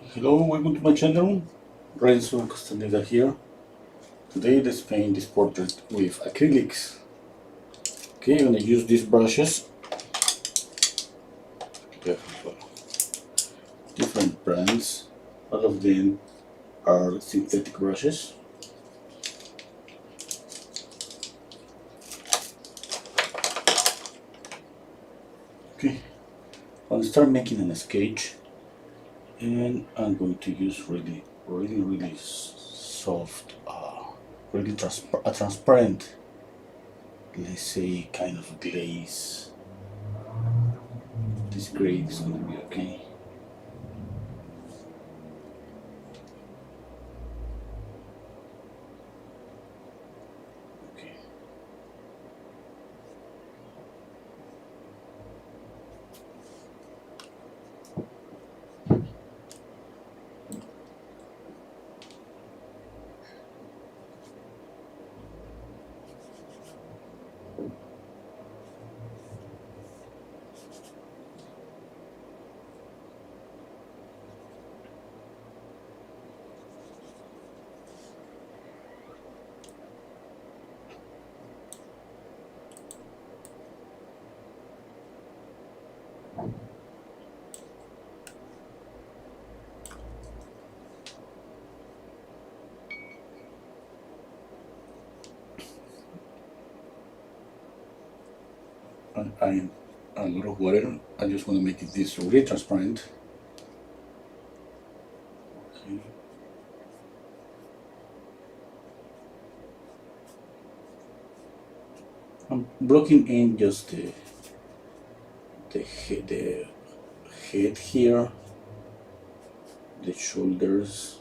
Hello, welcome to my channel. Renzo Castaneda here. Today let's paint this portrait with acrylics. Okay, I'm gonna use these brushes. They have different brands. All of them are synthetic brushes. Okay, I'll start making a sketch, and I'm going to use really soft, really transparent, let's say, kind of glaze. This gray is going to be okay. Okay. I'm a lot of water. I just want to make this really transparent. Okay. I'm blocking in just the head here, the shoulders.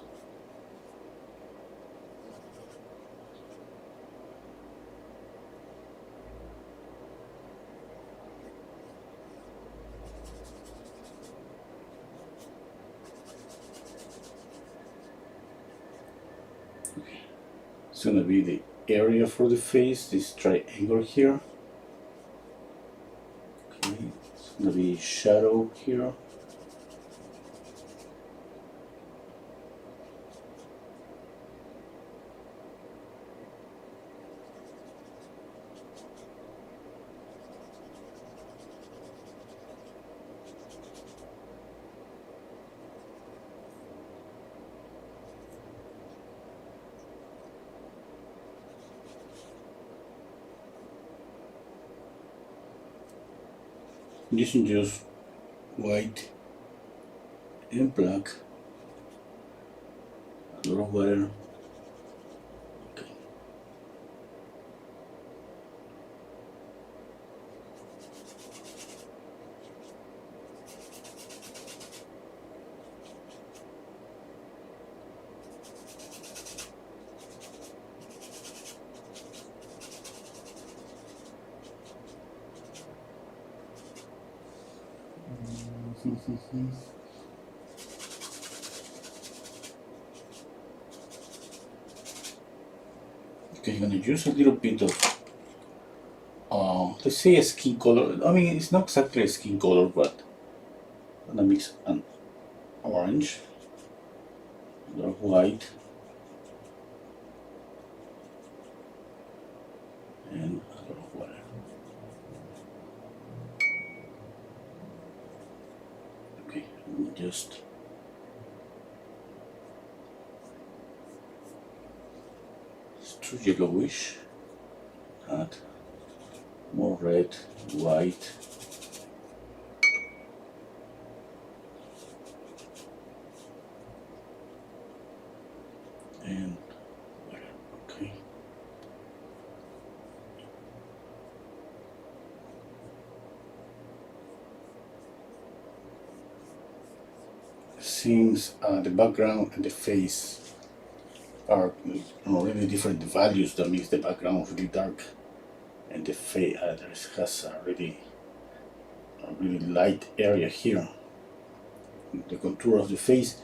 Okay. It's gonna be the area for the face, this triangle here. Okay. It's gonna be shadow here. Using just white and black, a lot of water. Okay. Okay, I'm gonna use a little bit of let's say a skin color. I mean, it's not exactly a skin color, but I'm gonna mix an orange, a lot of white, and a lot of water. Okay, just it's too yellowish. Add more red, white. And water. Okay. Since the background and the face are really different values, that makes the background really dark, and the face has a really light area here. The contour of the face.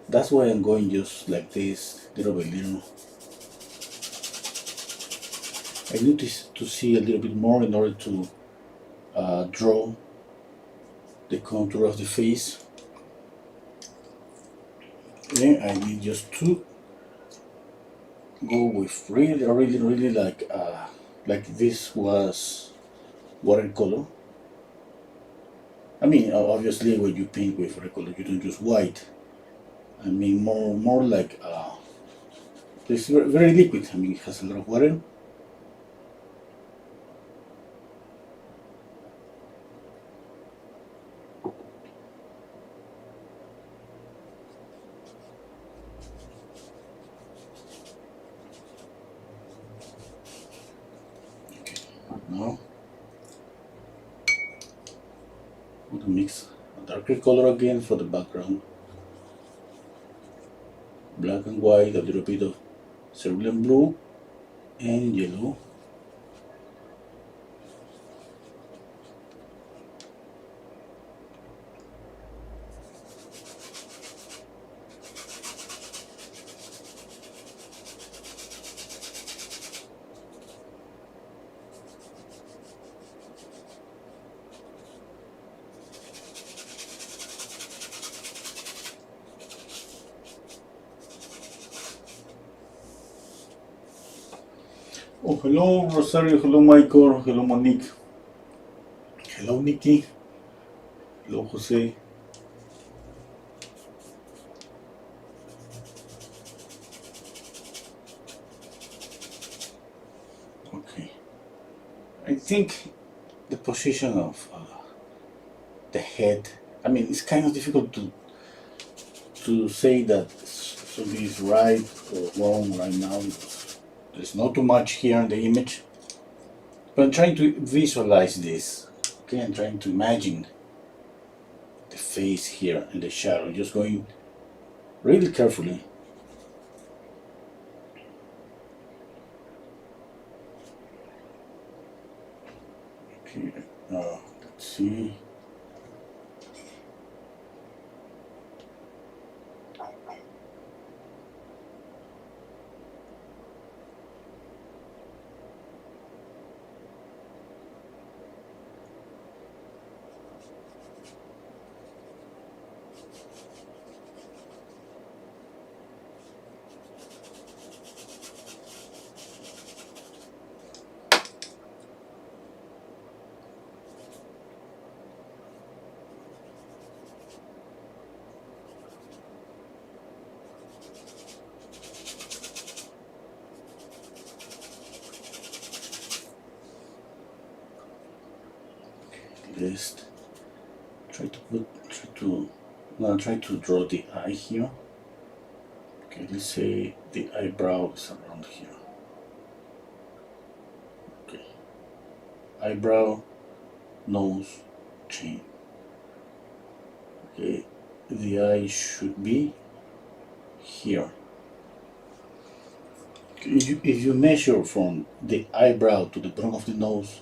That's why I'm going just like this, little by little. I need to see a little bit more in order to draw the contour of the face. Then I need just to go with really like this was watercolor. I mean, obviously when you paint with watercolor, you don't use white. I mean, more like it's very liquid. I mean, it has a lot of water. Okay, now I'm gonna mix a darker color again for the background. Black and white, a little bit of cerulean blue and yellow. Oh, hello Rosario, hello Michael, hello Monique, hello Nikki, hello Jose. Okay, I think the position of the head, I mean, it's kind of difficult to say that something is right or wrong right now because there's not too much here in the image. But I'm trying to visualize this. Okay, I'm trying to imagine the face here in the shadow, just going really carefully. Okay, let's see. Just try to draw the eye here. Okay, let's say the eyebrow is around here. Okay, eyebrow, nose, chin. Okay, the eye should be here. If you measure from the eyebrow to the bottom of the nose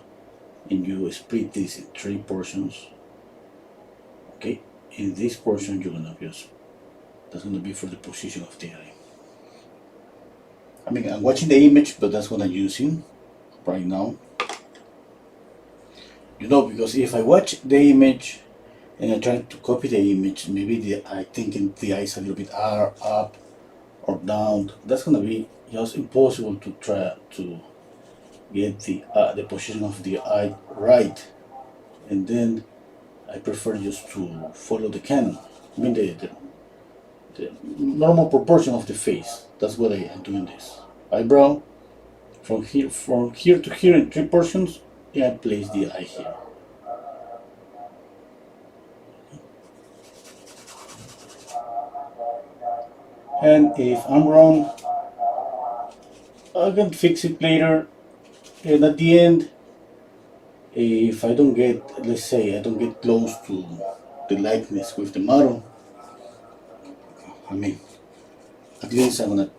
and you split this in three portions, okay, in this portion you're gonna use, that's gonna be for the position of the eye. I mean, I'm watching the image, but that's what I'm using right now. You know, because if I watch the image and I try to copy the image, maybe I think the eyes a little bit are up or down. That's gonna be just impossible to try to get the position of the eye right. And then I prefer just to follow the canon. I mean the normal proportion of the face. That's what I am doing this. Eyebrow from here to here in three portions. Yeah, I place the eye here. And if I'm wrong, I can fix it later. And at the end, if I don't get, let's say, I don't get close to the likeness with the model, I mean, at least I'm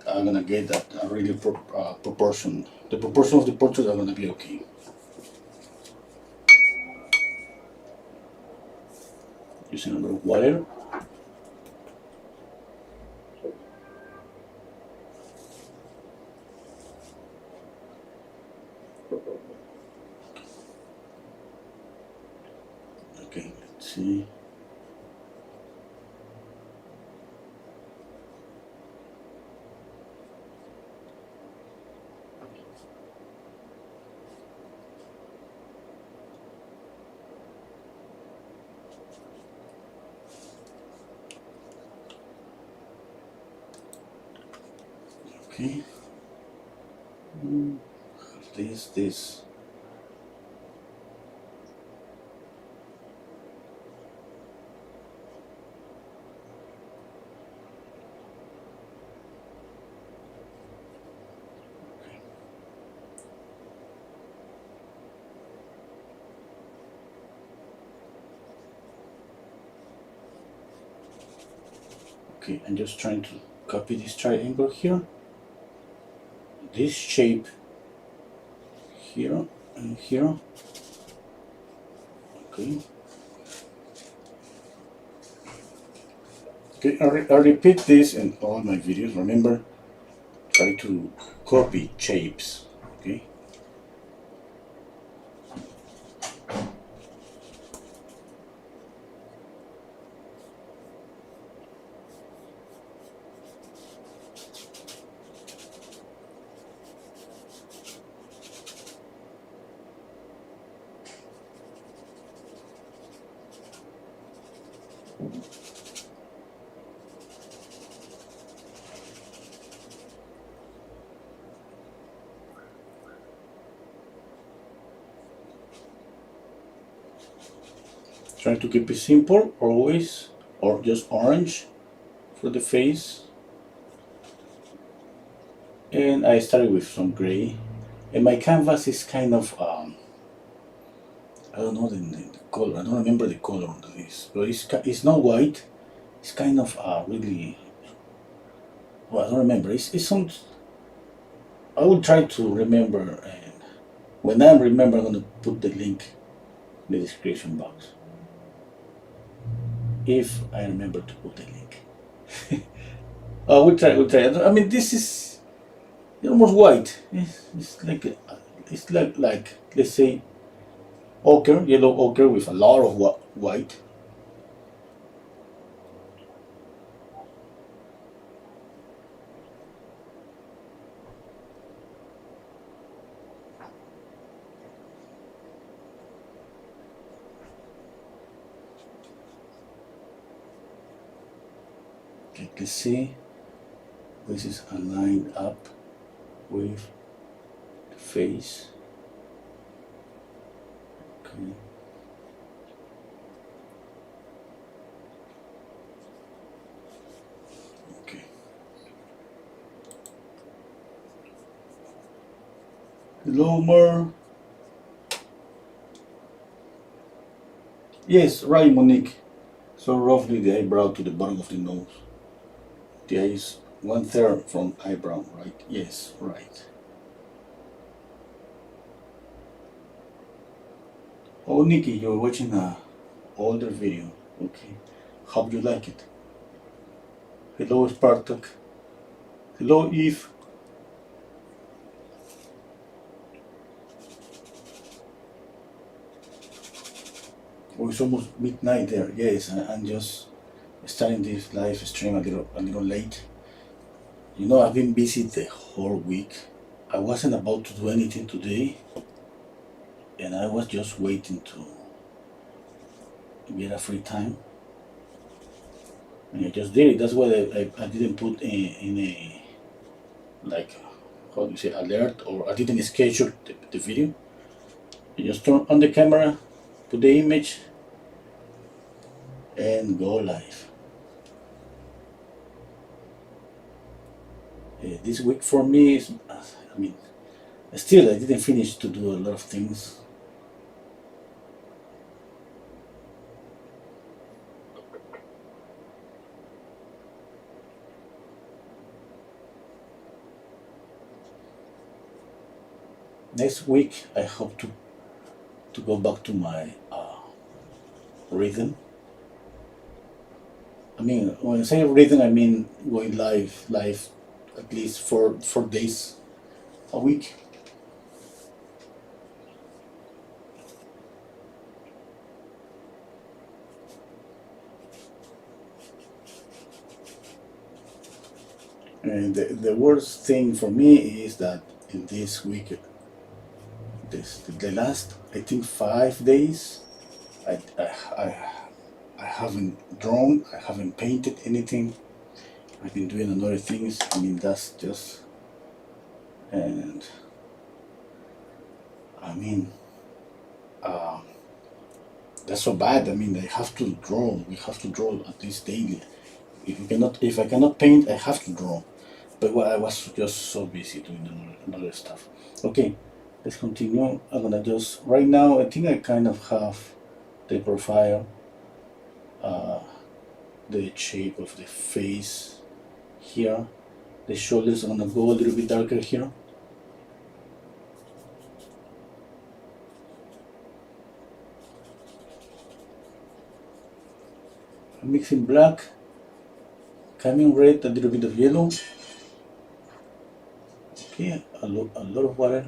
gonna get that really proportion. The proportion of the portrait are gonna be okay. Using a little water. Okay, let's see. Okay. This. Okay, I'm just trying to copy this triangle here. This shape here and here. Okay. Okay, I repeat this in all my videos. Remember, try to copy shapes. Okay. Try to keep it simple always, or just orange for the face. And I started with some gray. And my canvas is kind of I don't know the color. I don't remember the color of this, but it's not white. It's kind of really, well, I don't remember. It's some. I will try to remember, and when I remember, I'm gonna put the link in the description box. If I remember to put the link. We'll try. We'll try. I mean, this is almost white. It's like it's like let's say ochre, yellow ochre with a lot of white. Okay, let's see. This is aligned up with the face. Okay. Okay. Hello, Mer. Yes, right, Monique. So roughly the eyebrow to the bottom of the nose. The eye is 1/3 from eyebrow, right? Yes, right. Oh, Nikki, you're watching a older video. Okay. Hope you like it. Hello, Spartak. Hello, Eve. Oh, it's almost midnight there. Yes, I'm just starting this live stream a little late. You know, I've been busy the whole week. I wasn't about to do anything today, and I was just waiting to get a free time. And I just did it. That's why I didn't put in a, like, how do you say, alert, or I didn't schedule the video. I just turn on the camera, put the image, and go live. This week for me is, I mean, still I didn't finish to do a lot of things. Next week I hope to go back to my rhythm. I mean, when I say rhythm, I mean going live at least 4 days a week. And the worst thing for me is that in this week, the last, I think, 5 days, I, I, I, I haven't drawn, I haven't painted anything. I've been doing other things. I mean, that's just And I mean, that's so bad. I mean, I have to draw. We have to draw at least daily. If I cannot paint, I have to draw. But I was just so busy doing another stuff. Okay, let's continue. I'm gonna just right now. I think I kind of have the profile, the shape of the face here. The shoulders. I'm gonna go a little bit darker here. I'm mixing black, coming red, a little bit of yellow. Okay, a lot of water.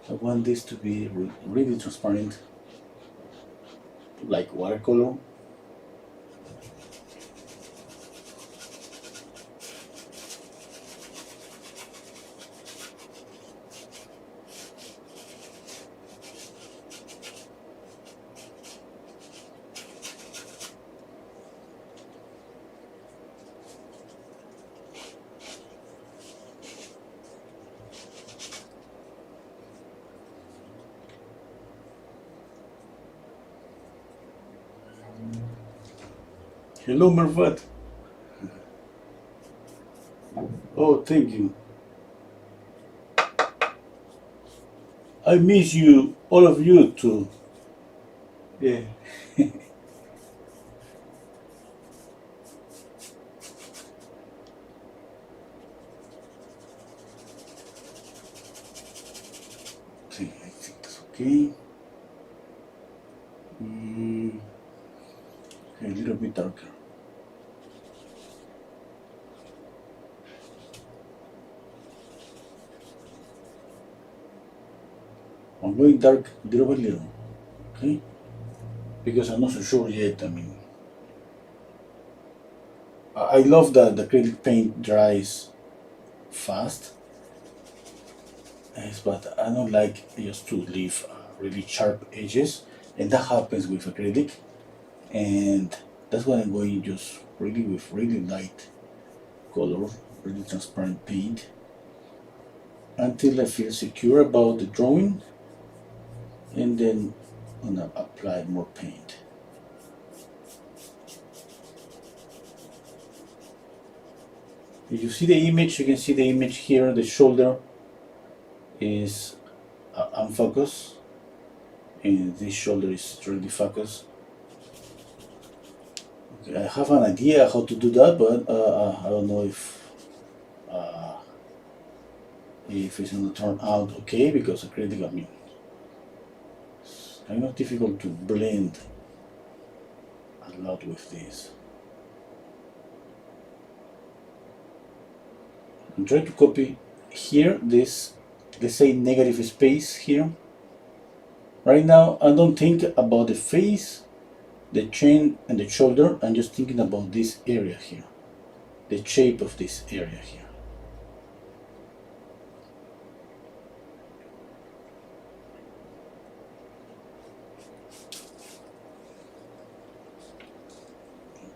I want this to be really transparent, like watercolor. Hello, Mervat. Oh, thank you. I miss you, all of you too. Yeah. Okay, I think that's okay. Okay, a little bit darker. I'm going dark little by little. Okay? Because I'm not so sure yet. I mean, I love that the acrylic paint dries fast. Yes, but I don't like just to leave really sharp edges, and that happens with acrylic. And that's why I'm going just really with really light color, really transparent paint, until I feel secure about the drawing, and then I'm gonna apply more paint. If you see the image, you can see the image here. The shoulder is unfocused, and this shoulder is really focused. Okay, I have an idea how to do that, but I don't know if it's gonna turn out okay, because acrylic, I mean, it's kind of difficult to blend a lot with this. I'm trying to copy here this, let's say, negative space here. Right now, I don't think about the face, the chin, and the shoulder. I'm just thinking about this area here, the shape of this area here.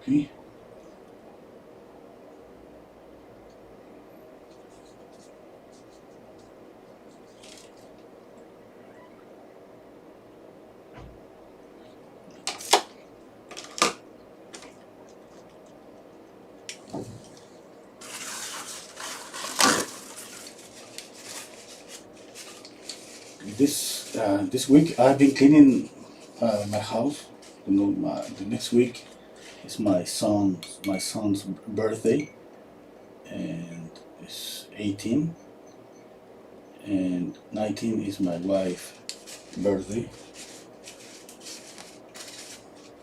Okay. This week I've been cleaning my house. You know, the next week is my son's birthday, and it's 18, and 19 is my wife's birthday.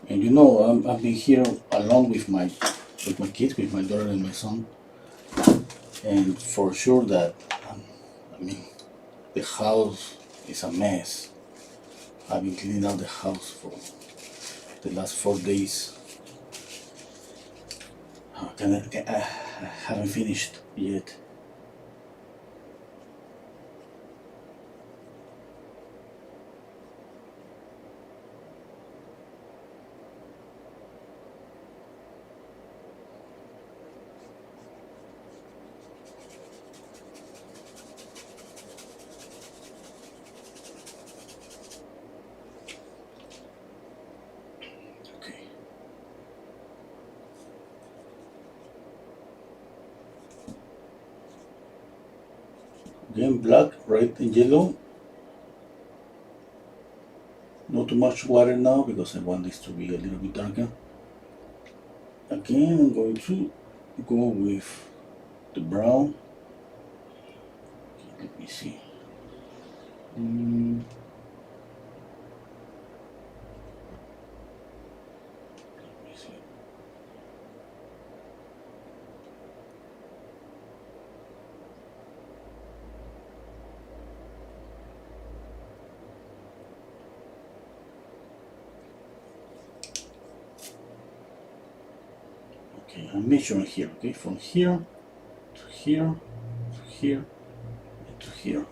And you know, I've been here alone with my kids, with my daughter and my son, and for sure that I mean, the house is a mess. I've been cleaning out the house for the last 4 days. I haven't finished yet. Again, black, red, and yellow. Not too much water now because I want this to be a little bit darker. Again, I'm going to go with the brown. Let me see. Let me see. Okay, I'm measuring here. Okay, from here to here to here and to here.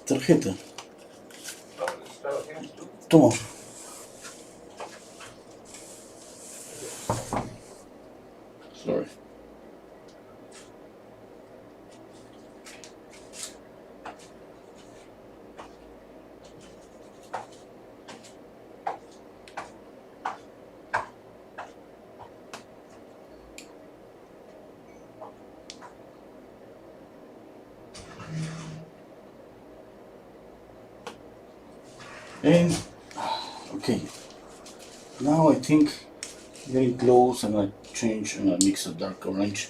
Tarjeta. Toma. Sorry. And okay, now I think getting close. I'm gonna change and mix a dark orange.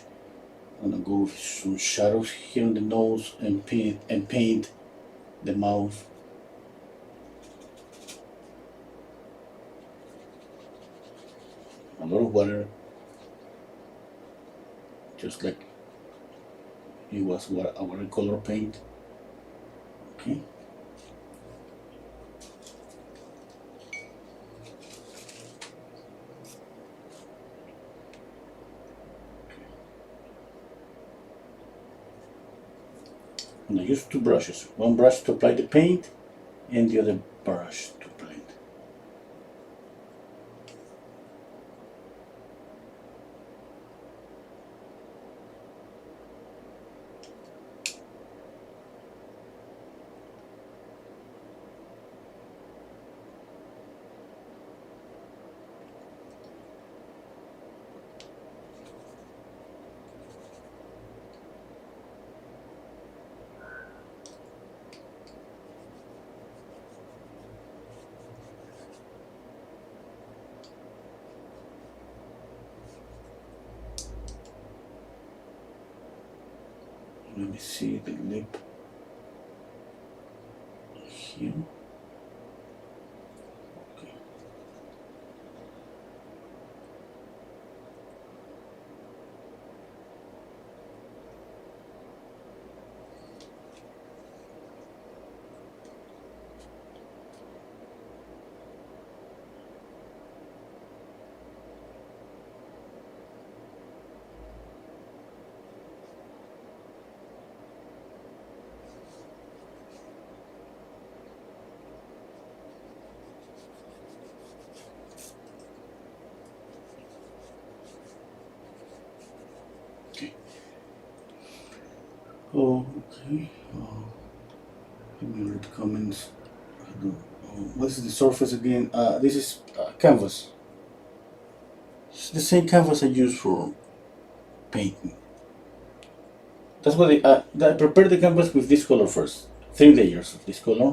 I'm gonna go with some shadows here on the nose and paint the mouth. A lot of water, just like it was a watercolor paint. Okay. And I use two brushes. One brush to apply the paint and the other brush to blend. Let me see the lip here. Okay. Okay. Okay. Let me read the comments. What is the surface again? This is canvas. It's the same canvas I use for painting. That's what I prepared the canvas with this color first. 3 layers of this color.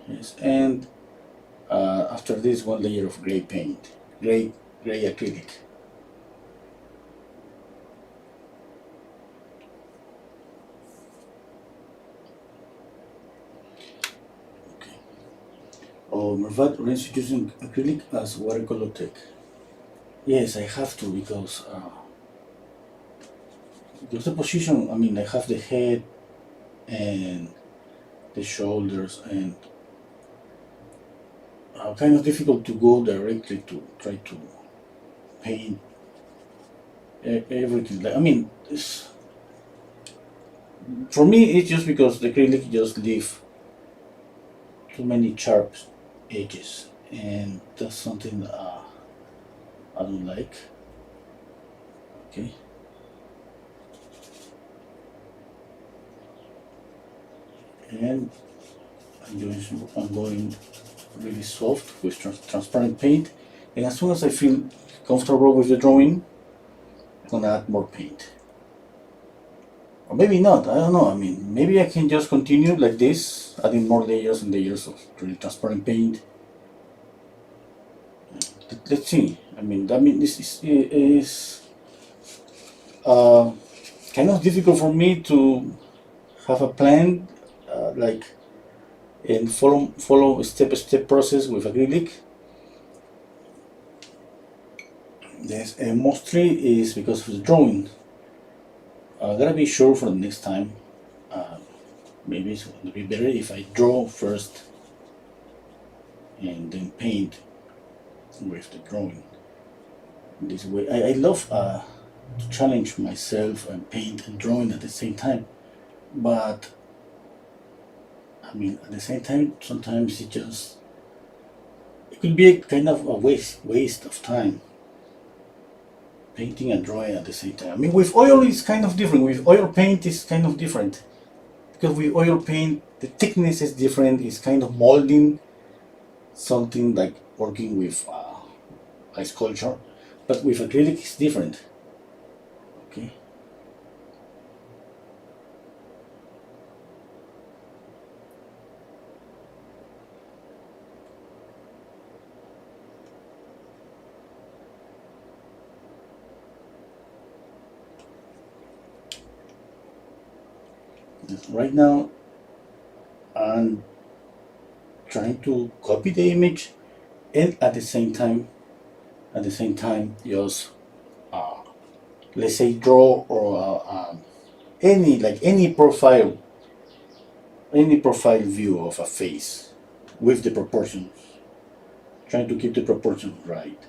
Yes, and after this, 1 layer of gray paint, gray acrylic. Okay. Mervat rinse using acrylic as watercolor tech. Yes, I have to because the position. I mean, I have the head and the shoulders, and kind of difficult to go directly to try to paint everything. Like, I mean, for me, it's just because the acrylic just leave too many sharp edges, and that's something I don't like. Okay, and I'm going really soft with transparent paint, and as soon as I feel comfortable with the drawing, I'm gonna add more paint. Or maybe not, I don't know. I mean, maybe I can just continue like this, adding more layers and layers of really transparent paint. Let's see. I mean, this is uh, kind of difficult for me to have a plan, like, and follow a step-by-step process with acrylic. Yes, and mostly is because of the drawing. I gotta be sure for the next time. Uh, Maybe it's gonna be better if I draw first and then paint with the drawing. This way, I love to challenge myself and paint and drawing at the same time. But I mean, at the same time, sometimes it could be a kind of a waste of time painting and drawing at the same time. I mean, with oil it's kind of different. With oil paint it's kind of different because with oil paint the thickness is different. It's kind of molding something like working with a sculpture, but with acrylic it's different. Okay. Right now I'm trying to copy the image and at the same time just uh, let's say draw or any profile view of a face with the proportions, trying to keep the proportions right.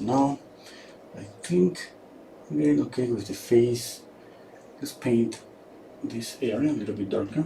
Now I think I'm getting okay with the face. Let's paint this area a little bit darker.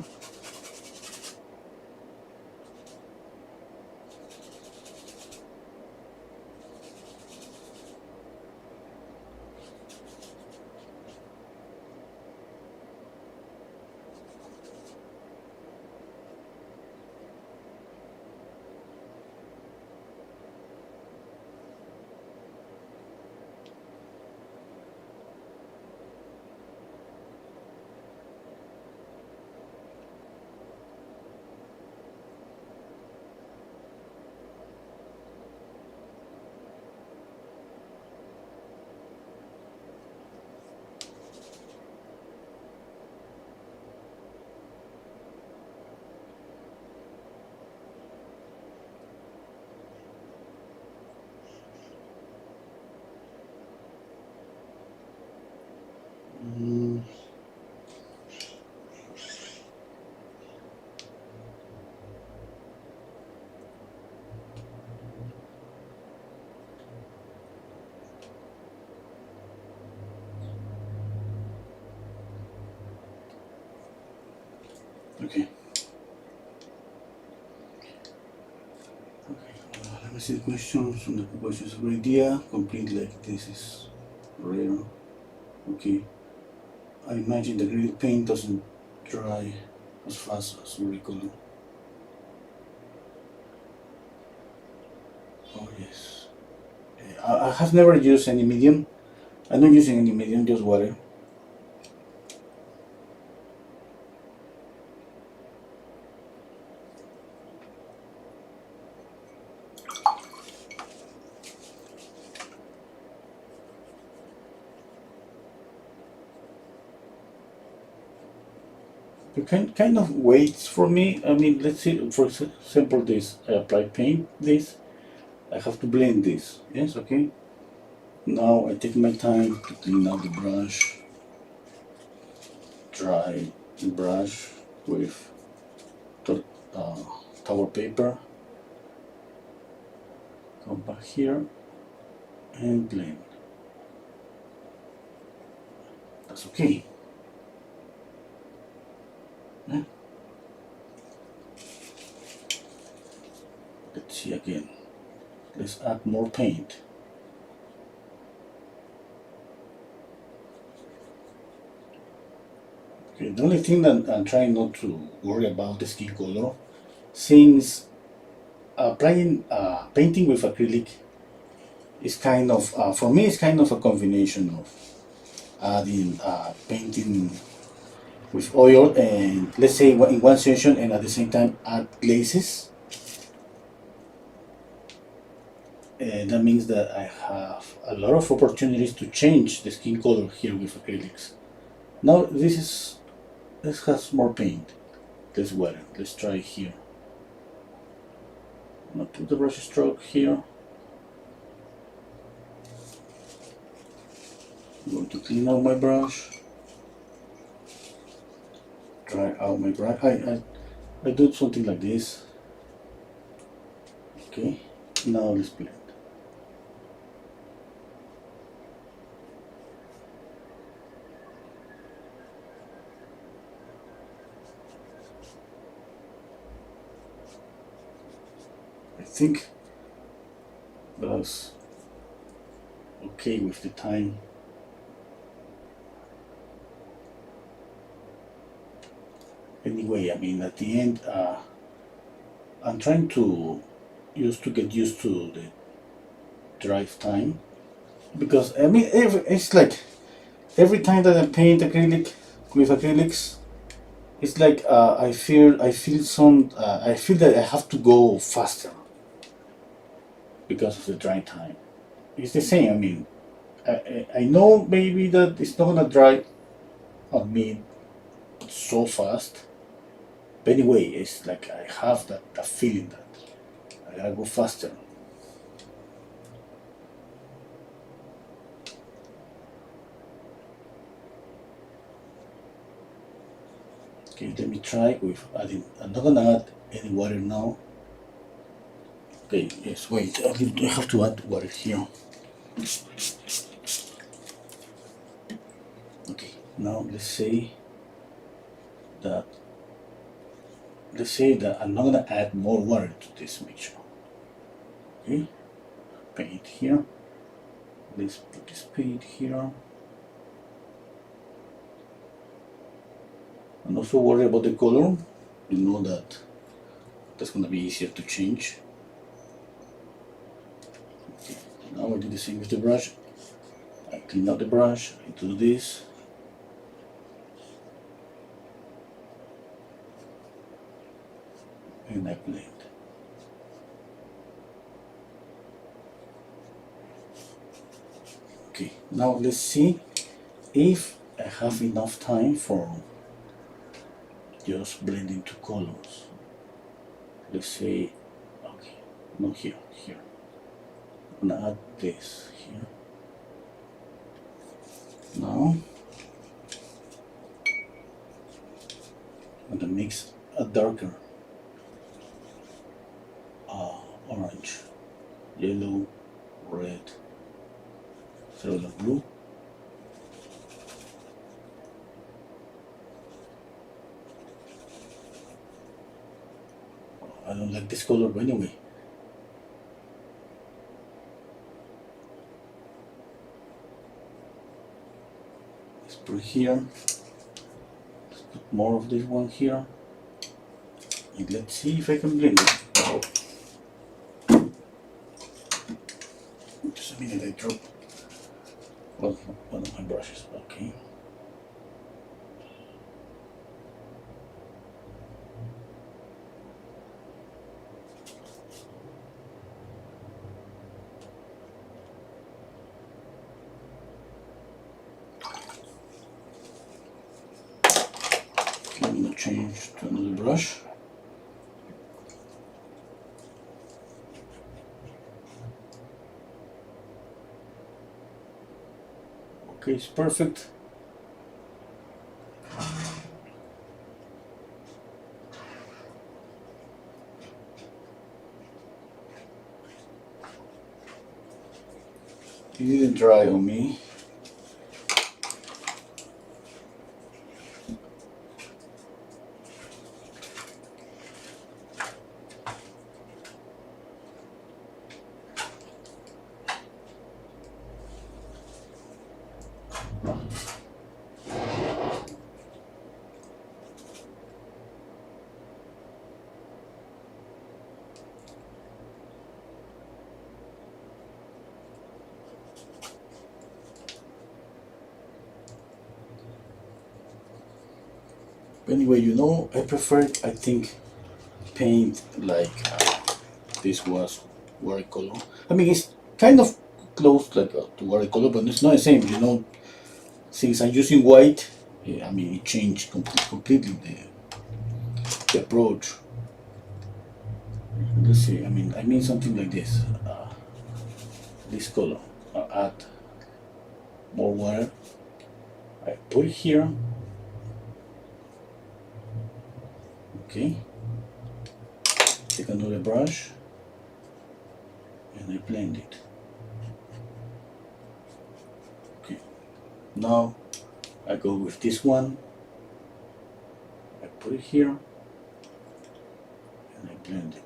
Okay, let me see the questions. From the questions, a good idea. Complete like this is rare. Okay. I imagine the acrylic paint doesn't dry as fast as watercolor. Oh yes. I have never used any medium. I'm not using any medium, just water. You can kind of waits for me. I mean, let's see, for example, this. I apply paint, this. I have to blend this. Yes, okay. Now I take my time to clean out the brush, dry the brush with uh, towel paper. Come back here and blend. That's okay. Yeah. Let's see again. Let's add more paint. Okay, the only thing that I'm trying not to worry about the skin color, since applying painting with acrylic is kind of, for me, it's kind of a combination of adding painting with oil and let's say in one session and at the same time add glazes. And that means that I have a lot of opportunities to change the skin color here with acrylics. Now this has more paint. Let's water. Let's try here. I'm gonna put the brush stroke here. I'm going to clean out my brush. Dry out my brush. I do something like this. Okay. Now let's blend. I think that's okay with the time. Anyway, I mean, at the end, I'm trying to get used to the drive time because I mean, it's like every time that I paint acrylic with acrylics, it's like I feel that I have to go faster because of the dry time. It's the same. I mean, I know maybe that it's not gonna dry on me so fast, but anyway, it's like I have that feeling that I gotta go faster. Okay, let me try with adding. I'm not gonna add any water now. Okay, yes, wait. I have to add water here. Okay, now let's say that I'm not gonna add more water to this mixture. Okay, paint here. Let's put this paint here. I'm not so worried about the color. You know that's gonna be easier to change. Okay, now I do the same with the brush. I clean out the brush. I do this. And I blend. Okay, now let's see if I have enough time for just blending two colors. Let's say, okay, not here, here. I'm gonna add this here. Now, I'm gonna mix a darker orange, yellow, red, cellular blue. I don't like this color, but anyway, put it here. Let's put more of this one here. And let's see if I can blend it. Just a minute, I dropped one of my brushes. Okay. I'm gonna change to another brush. Okay, it's perfect. It didn't dry on me. Anyway, you know, I prefer, I think, paint like this was watercolor. I mean, it's kind of close like to watercolor, but it's not the same, you know. Since I'm using white, I mean, it changed completely the approach. Let's see, I mean something like this color. Add more water. I put it here. Okay. Take another brush and I blend it. Okay. Now I go with this one. I put it here and I blend it.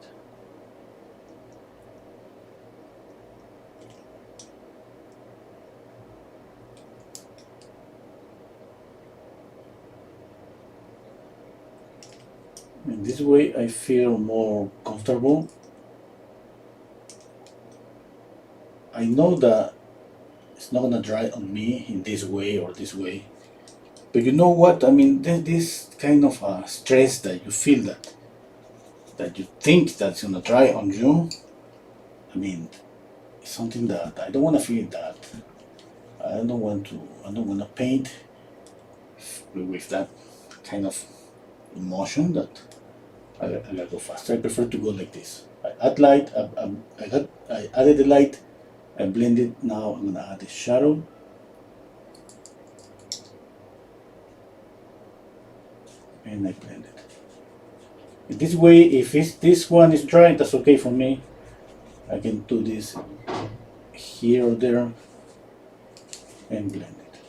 And this way I feel more comfortable. I know that it's not gonna dry on me in this way or this way, but you know what? I mean, this kind of stress that you feel that you think that's gonna dry on you. I mean, it's something that I don't want to feel that. I don't want to paint with that kind of emotion that I gotta go faster. I prefer to go like this. I add light. I added the light. I blend it. Now I'm gonna add the shadow. And I blend it. In this way, if this one is dry, that's okay for me. I can do this here or there and blend it.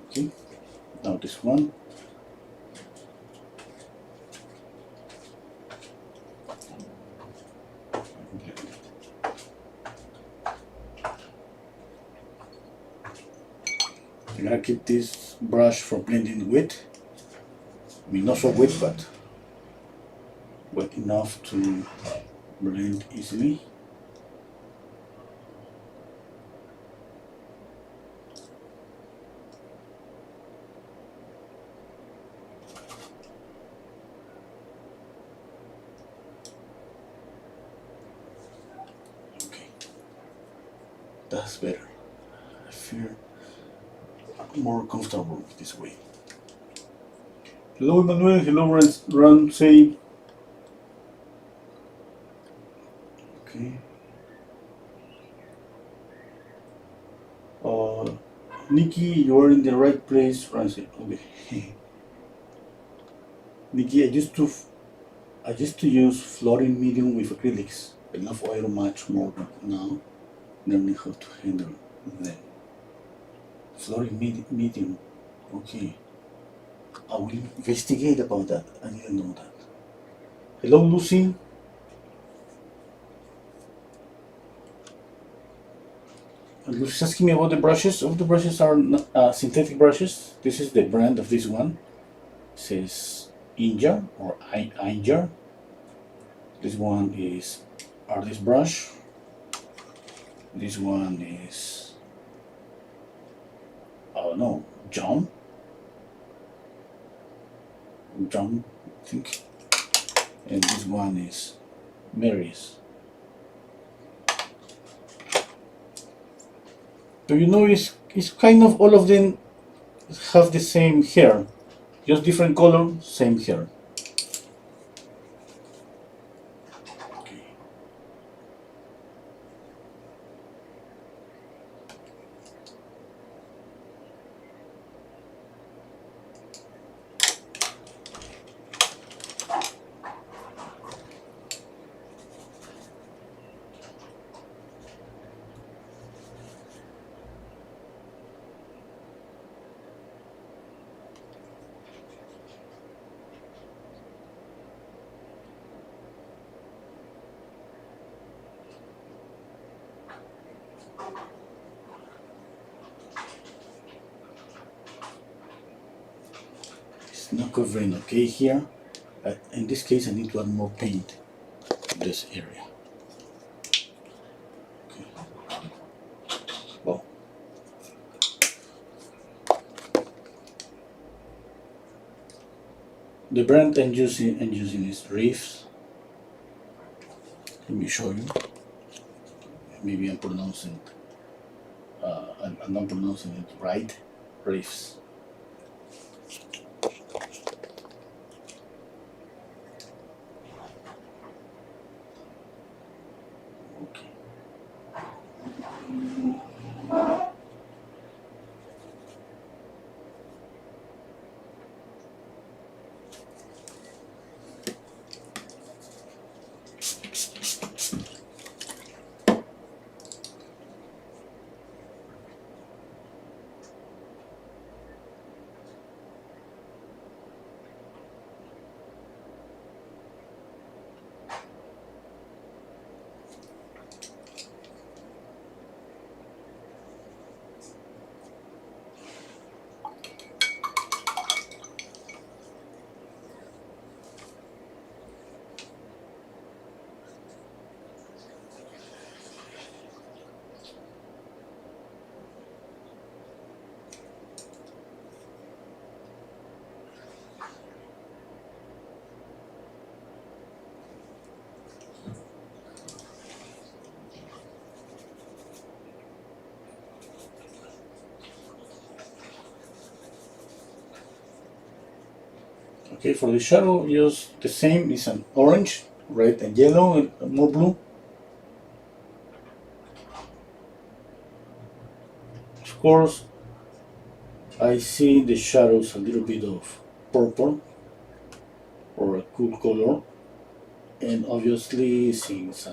Okay, now this one. I'm gonna keep this brush for blending wet. I mean, not so wet, but wet enough to blend easily. Okay, that's better. I feel more comfortable this way. Hello, Emmanuel. Hello, Ramsey. Okay. Nikki, you are in the right place, Ramsey. Okay. Nikki, I used to use fluorine medium with acrylics. I love oil much more now. Learning how to handle them. Fluorine medium. Okay. I will investigate about that. I didn't know that. Hello, Lucy. Lucy's asking me about the brushes. All the brushes are synthetic brushes. This is the brand of this one. It says Inja or Inja. This one is artist brush. This one is, oh no, John, I think. And this one is Mary's. So you know, it's kind of all of them have the same hair, just different color, same hair. Okay. It's not covering okay here, but in this case I need to add more paint to this area. Okay. Well, the brand I'm using is Reefs. Let me show you. Maybe I'm pronouncing I'm not pronouncing it right. Reefs. Okay. Okay, for the shadow, use the same. It's an orange, red, and yellow, and more blue. Of course, I see the shadows a little bit of purple or a cool color, and obviously, since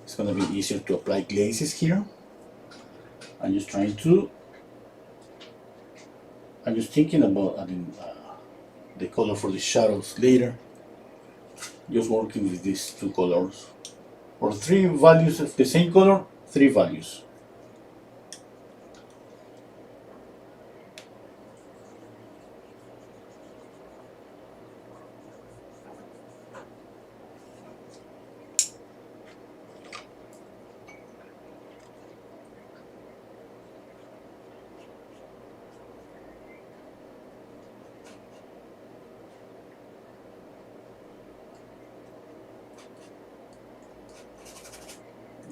it's gonna be easier to apply glazes here, I'm just trying to. I'm just thinking about adding the color for the shadows later. Just working with these two colors, or three values of the same color, three values.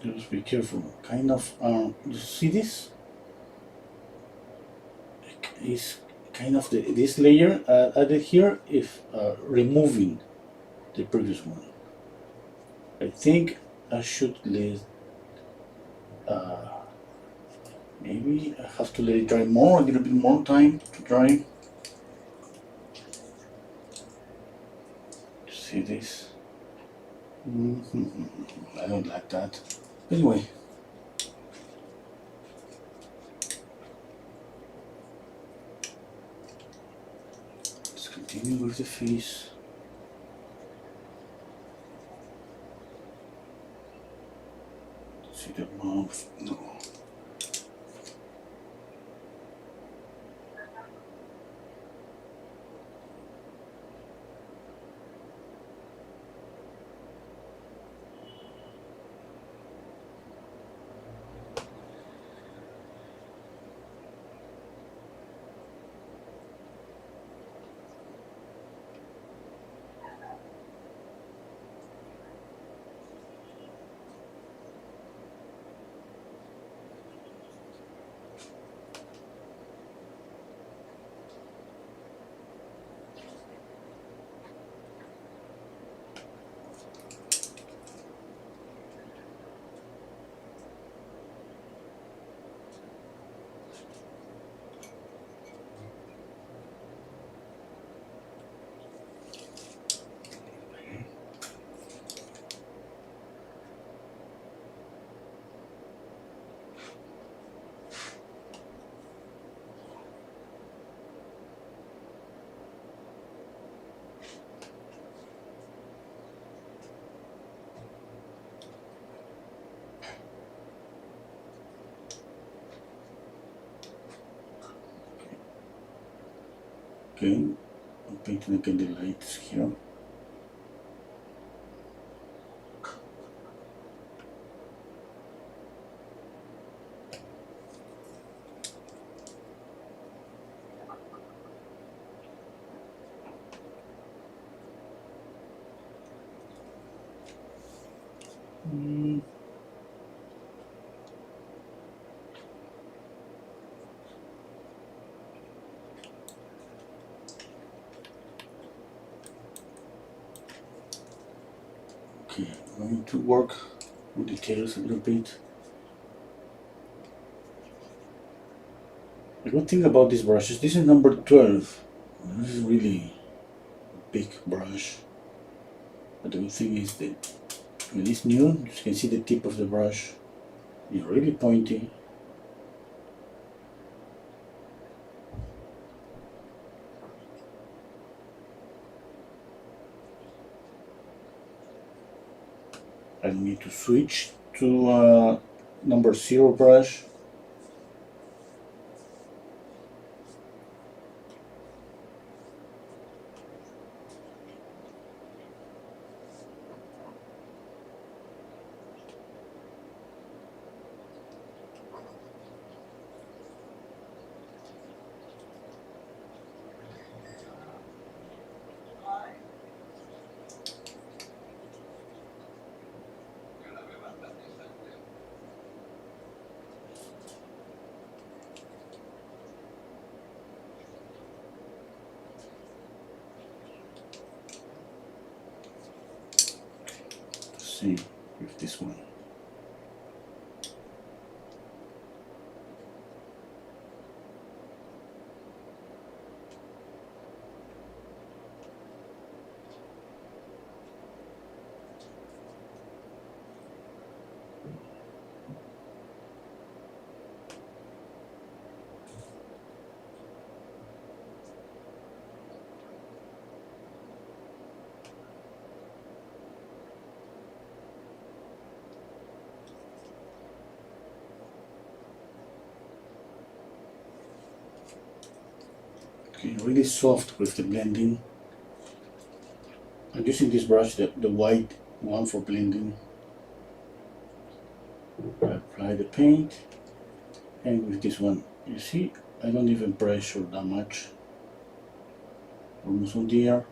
Just be careful. Kind of, you see this? Is kind of this layer added here if removing the previous one. I think I should let, maybe I have to let it dry more, a little bit more time to dry. See this? I don't like that. Anyway. Let's continue with the face. See the mouth? No. Okay, I'm painting again the lights here. Mm. Okay, I'm going to work with details a little bit. The good thing about these brushes, this is number 12. This is really a big brush. But the good thing is that when it's new, you can see the tip of the brush. It's really pointy. I need to switch to number 0 brush. See with this one. Okay, really soft with the blending. I'm using this brush, the white one for blending. I apply the paint, and with this one, you see, I don't even pressure that much. Almost on there.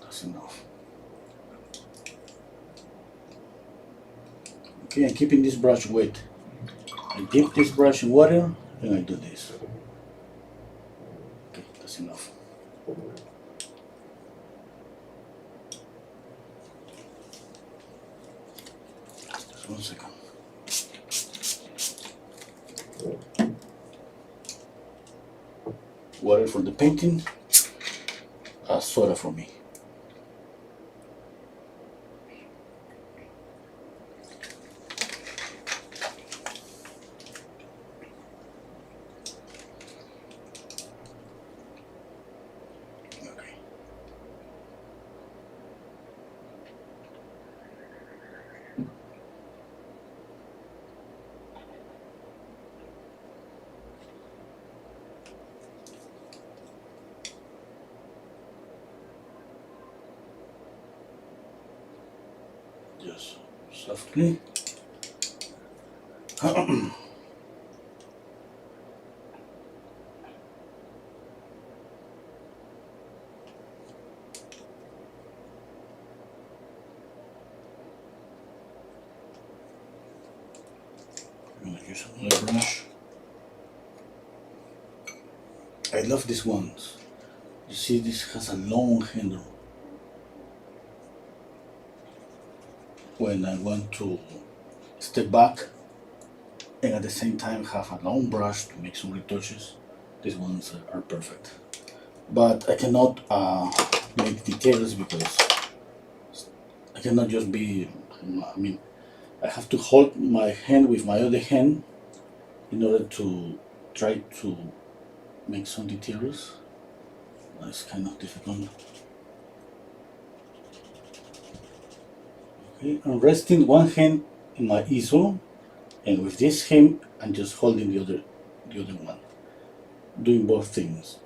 That's enough. Okay, I'm keeping this brush wet. I dip this brush in water, and I do this. Okay, that's enough. Just 1 second. Water for the painting, soda for me. Okay. Just softly. I'm gonna use another brush. I love these ones. You see, this has a long handle. When I want to step back and at the same time have a long brush to make some retouches, these ones are perfect. But I cannot make details because I cannot just be, I mean, I have to hold my hand with my other hand in order to try to make some details. It's kind of difficult. Okay, I'm resting one hand in my easel, and with this hand I'm just holding the other one, doing both things.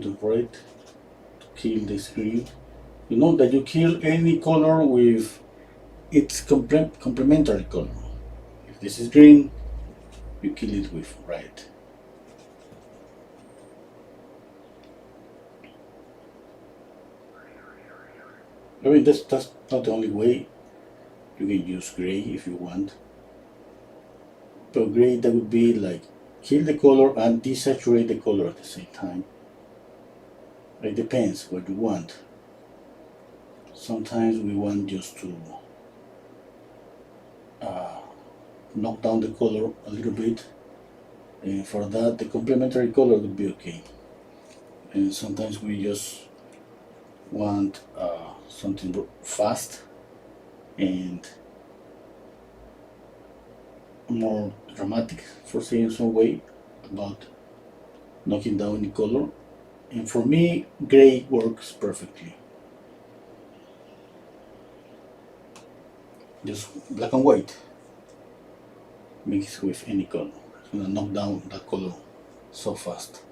bit of red to kill this green. You know that you kill any color with its complementary color. If this is green, you kill it with red. I mean, that's not the only way. You can use gray if you want. But gray, that would be like kill the color and desaturate the color at the same time. It depends what you want. Sometimes we want just to knock down the color a little bit, and for that the complementary color would be okay. And sometimes we just want something fast and more dramatic, for saying some way, about knocking down the color. And for me, gray works perfectly. Just black and white mixed with any color. It's gonna knock down that color so fast.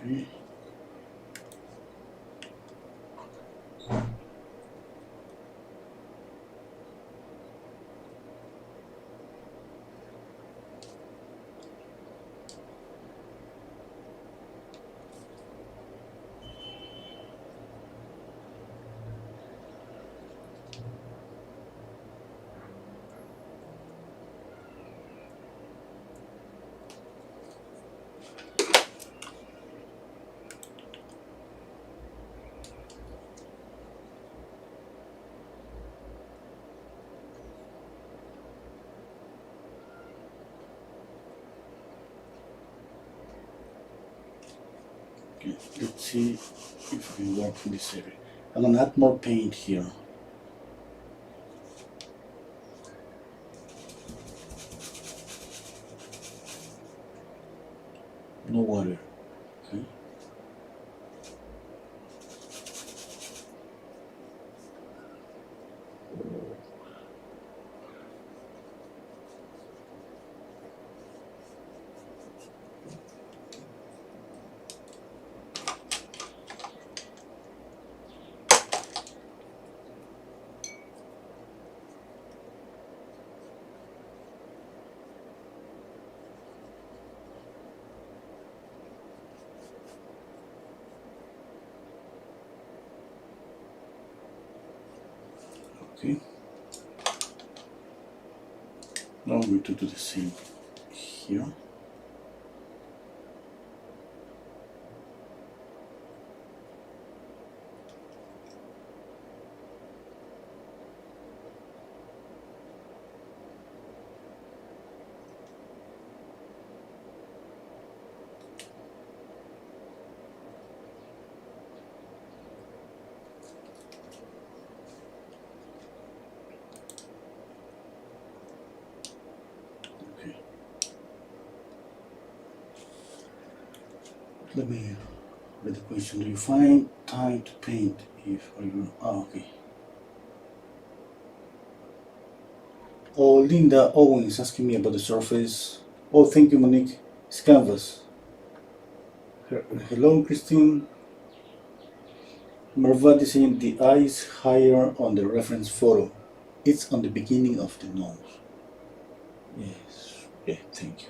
Okay. Okay, let's see if we work in this area. I'm gonna add more paint here. No water. Okay. Okay. Now I'm going to do the same here. Okay. Let me read the question. Do you find time to paint if you? Oh, okay. Oh, Linda Owen is asking me about the surface. Oh, thank you, Monique. It's canvas. Hello, Christine. Mervat is saying the eye is higher on the reference photo. It's on the beginning of the nose. Yes. Yeah, thank you.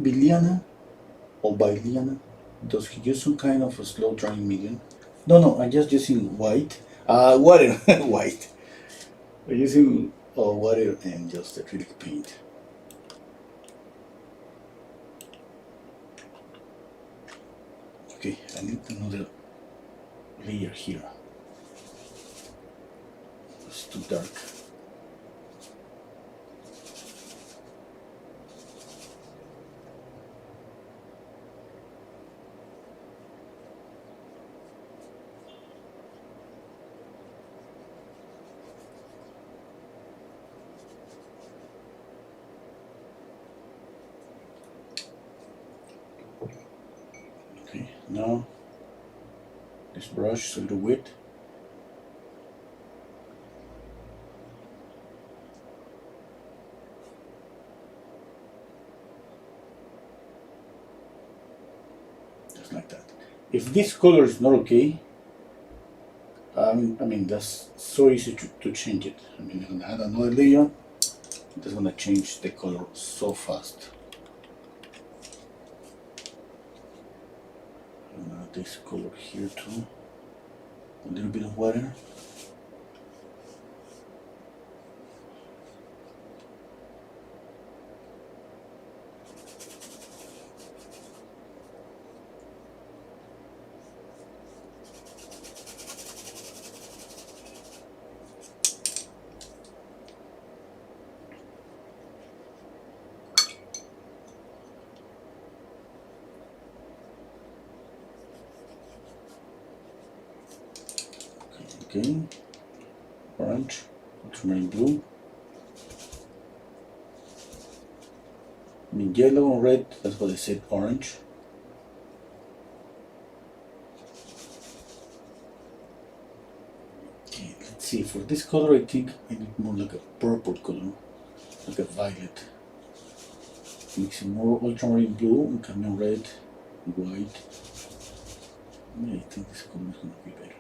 Biliana or Biliana? Does he use some kind of a slow drying medium? No, I'm just using white. Water, white. I'm using water and just acrylic paint. Okay, I need another layer here. It's too dark. Okay, now this brush is a little wet. Just like that. If this color is not okay, I mean that's so easy to change it. I mean, I'm gonna add another layer. That's gonna change the color so fast. I'm gonna add this color here too. A little bit of water. Okay, orange, ultramarine blue. I mean yellow and red, that's what I said, orange. Okay, let's see, for this color I think I need more like a purple color, like a violet. Mixing more ultramarine blue and cadmium red, white. Yeah, I think this color is gonna be better.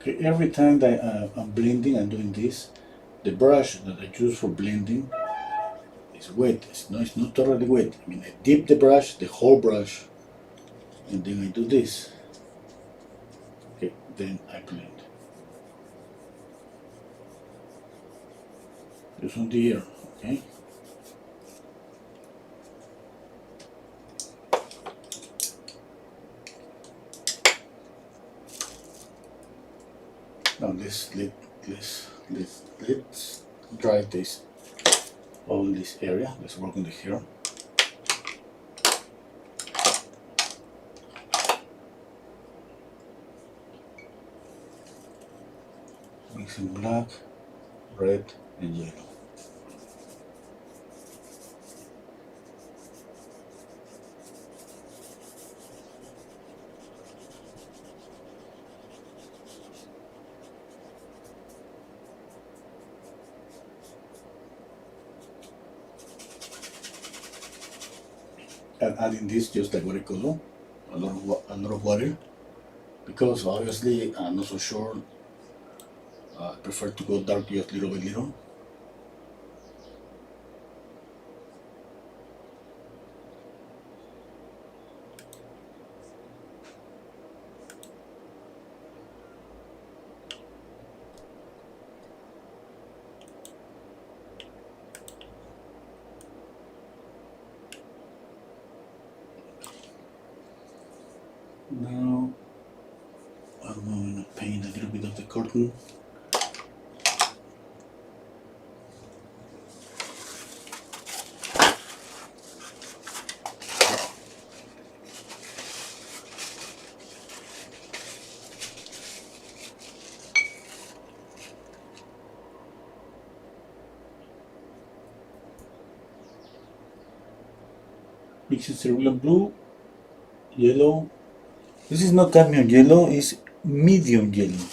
Okay, every time that I'm blending and doing this, the brush that I use for blending is wet. It's not totally wet. I mean, I dip the brush, the whole brush, and then I do this. Okay, then I blend. Just on the air, okay? Now let's dry this all this area. Let's work on the hair. Mixing black, red, and yellow. And adding this just like watercolor, a lot of water, because obviously I'm not so sure. I prefer to go dark just little by little. Now I'm going to paint a little bit of the curtain. Mixing cerulean blue, yellow. This is not cadmium yellow, it's medium yellow.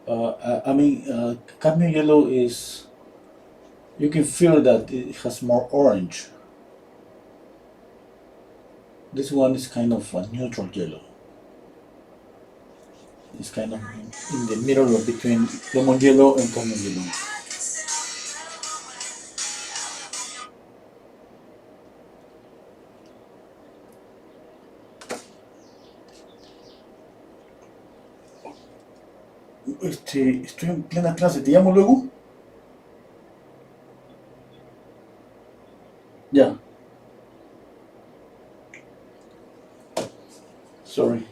cadmium yellow is, you can feel that it has more orange. This one is kind of a neutral yellow. It's kind of in the middle of between lemon yellow and cadmium yellow. Estoy en plena clase, ¿te llamo luego? Ya. Sorry.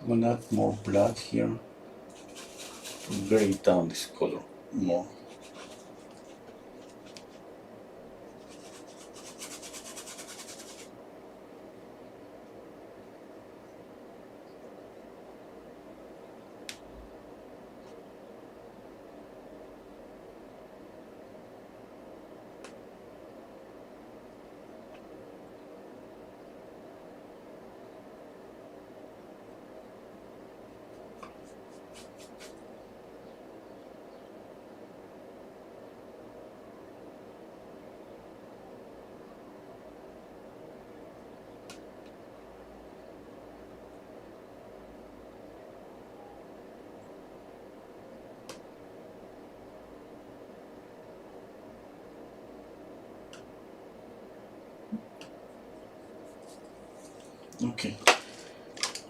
I'm gonna add more black here to vary down this color more. Okay.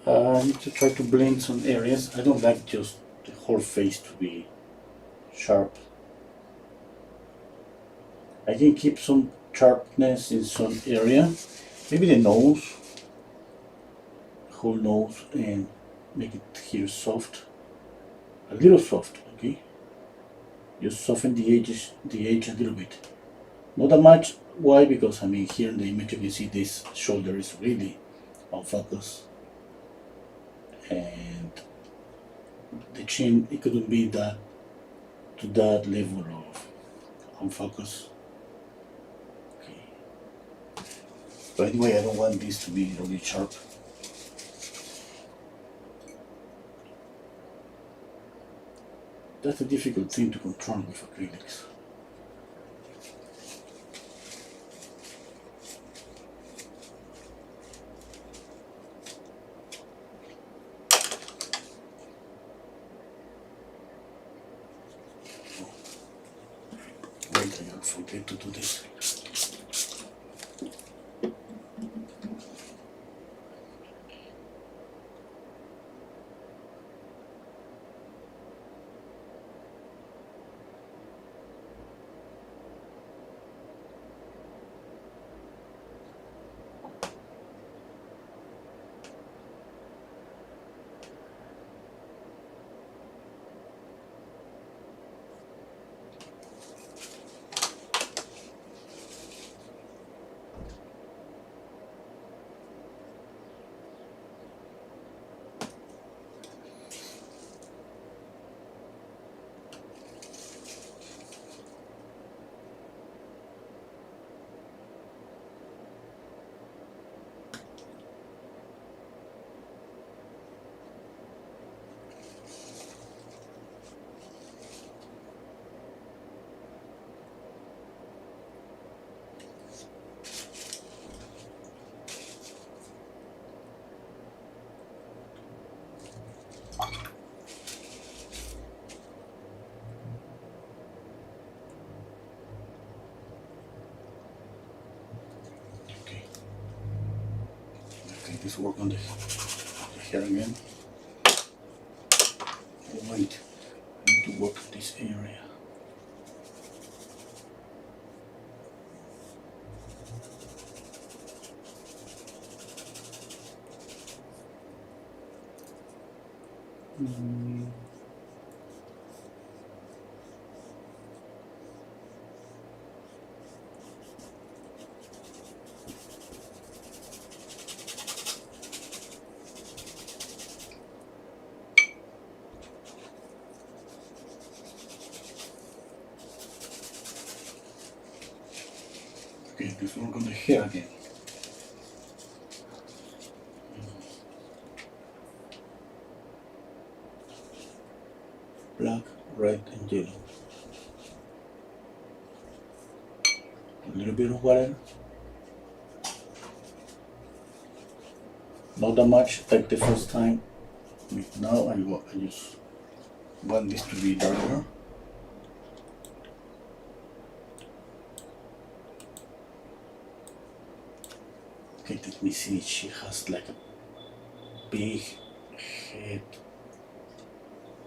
I need to try to blend some areas. I don't like just the whole face to be sharp. I can keep some sharpness in some area, maybe the nose, whole nose, and make it here soft, a little soft. Okay, just soften the edge a little bit, not that much. Why? Because I mean here in the image you can see this shoulder is really on focus, and the chin, it couldn't be that to that level of on focus. Okay, but anyway, I don't want this to be really sharp. That's a difficult thing to control with acrylics. Wait, I forget to do this. Okay, this work on the hair again. Wait, I need to work this area. Okay, let's work on the hair again. Black, red, and yellow. A little bit of water. Not that much, like the first time. Now I just want this to be darker. Okay, let me see. She has like a big head.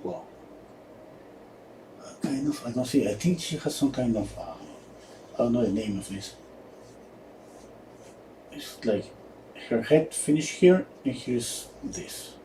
Wow. Kind of, I don't see. I think she has some kind of, I don't know the name of this. It's like her head finished here, and here's this.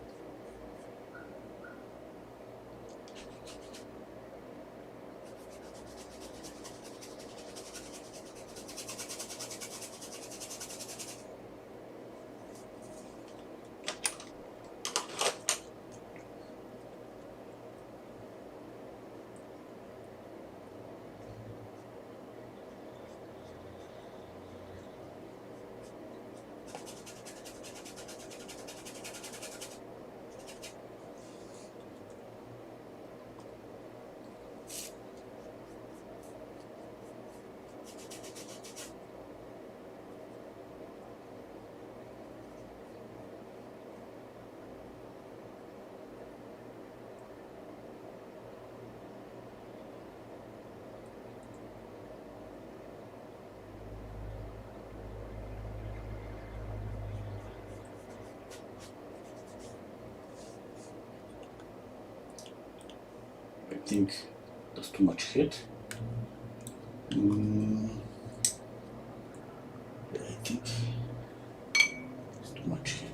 I think that's too much head. I think it's too much head.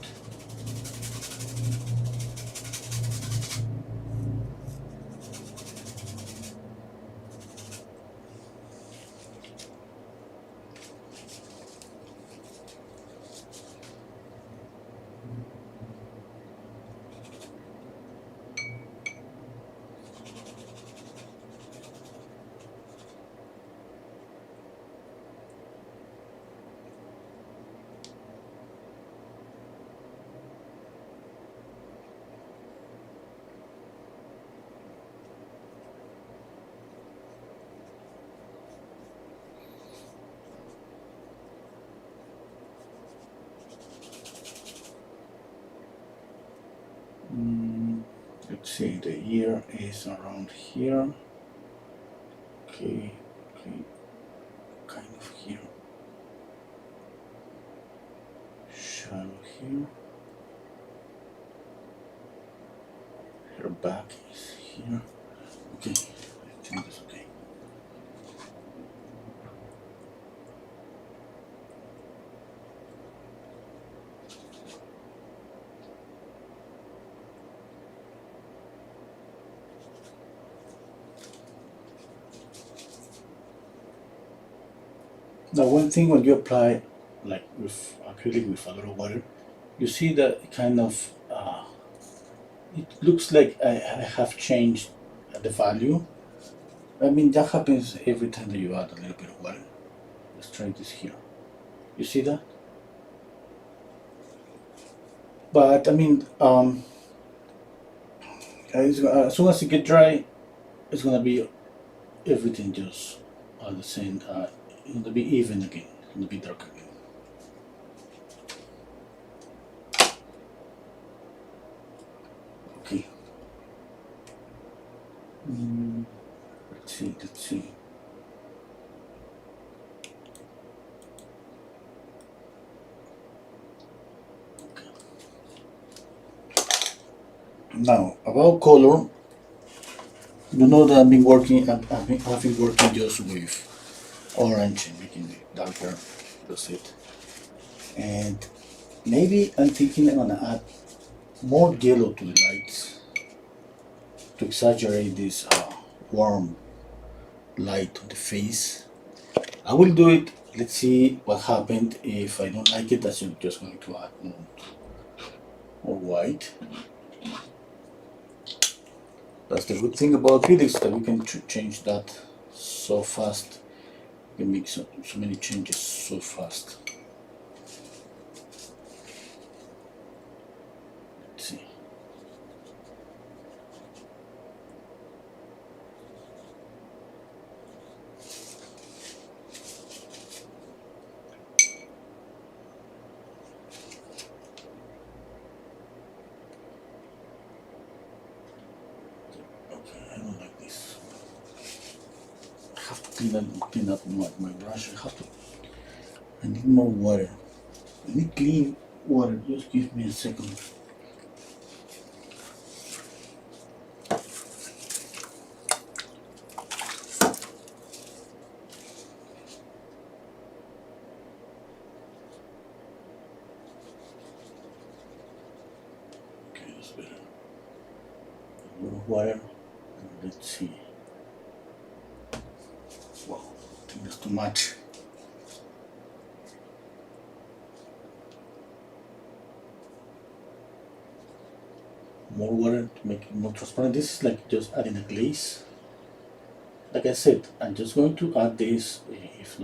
Let's see, the ear is around here. Okay, kind of here. Shadow here. Her back is here. Okay, I think that's okay. Now, one thing when you apply, like with acrylic with a lot of water, you see that kind of, it looks like I have changed the value. I mean, that happens every time that you add a little bit of water. Let's try this here. You see that? But I mean, as soon as it gets dry, it's gonna be everything just the same. It's gonna be even again. It's gonna be dark again. Okay. Let's see. Okay. Now about color, You know that I've been working. I've been working just with orange and making it darker. That's it. And maybe I'm thinking I'm gonna add more yellow to the lights to exaggerate this warm light on the face. I will do it. Let's see what happened. If I don't like it, I'm just going to add more white. That's the good thing about acrylics, that we can change that so fast. We can make so many changes so fast. Let's see. Okay, I don't like this. I have to clean up my brush. I need more water. I need clean water. Just give me a second. Okay, that's better. A little water. Let's see. Wow, I think that's too much. More water to make it more transparent. This is like just adding a glaze. Like I said, I'm just going to add this. If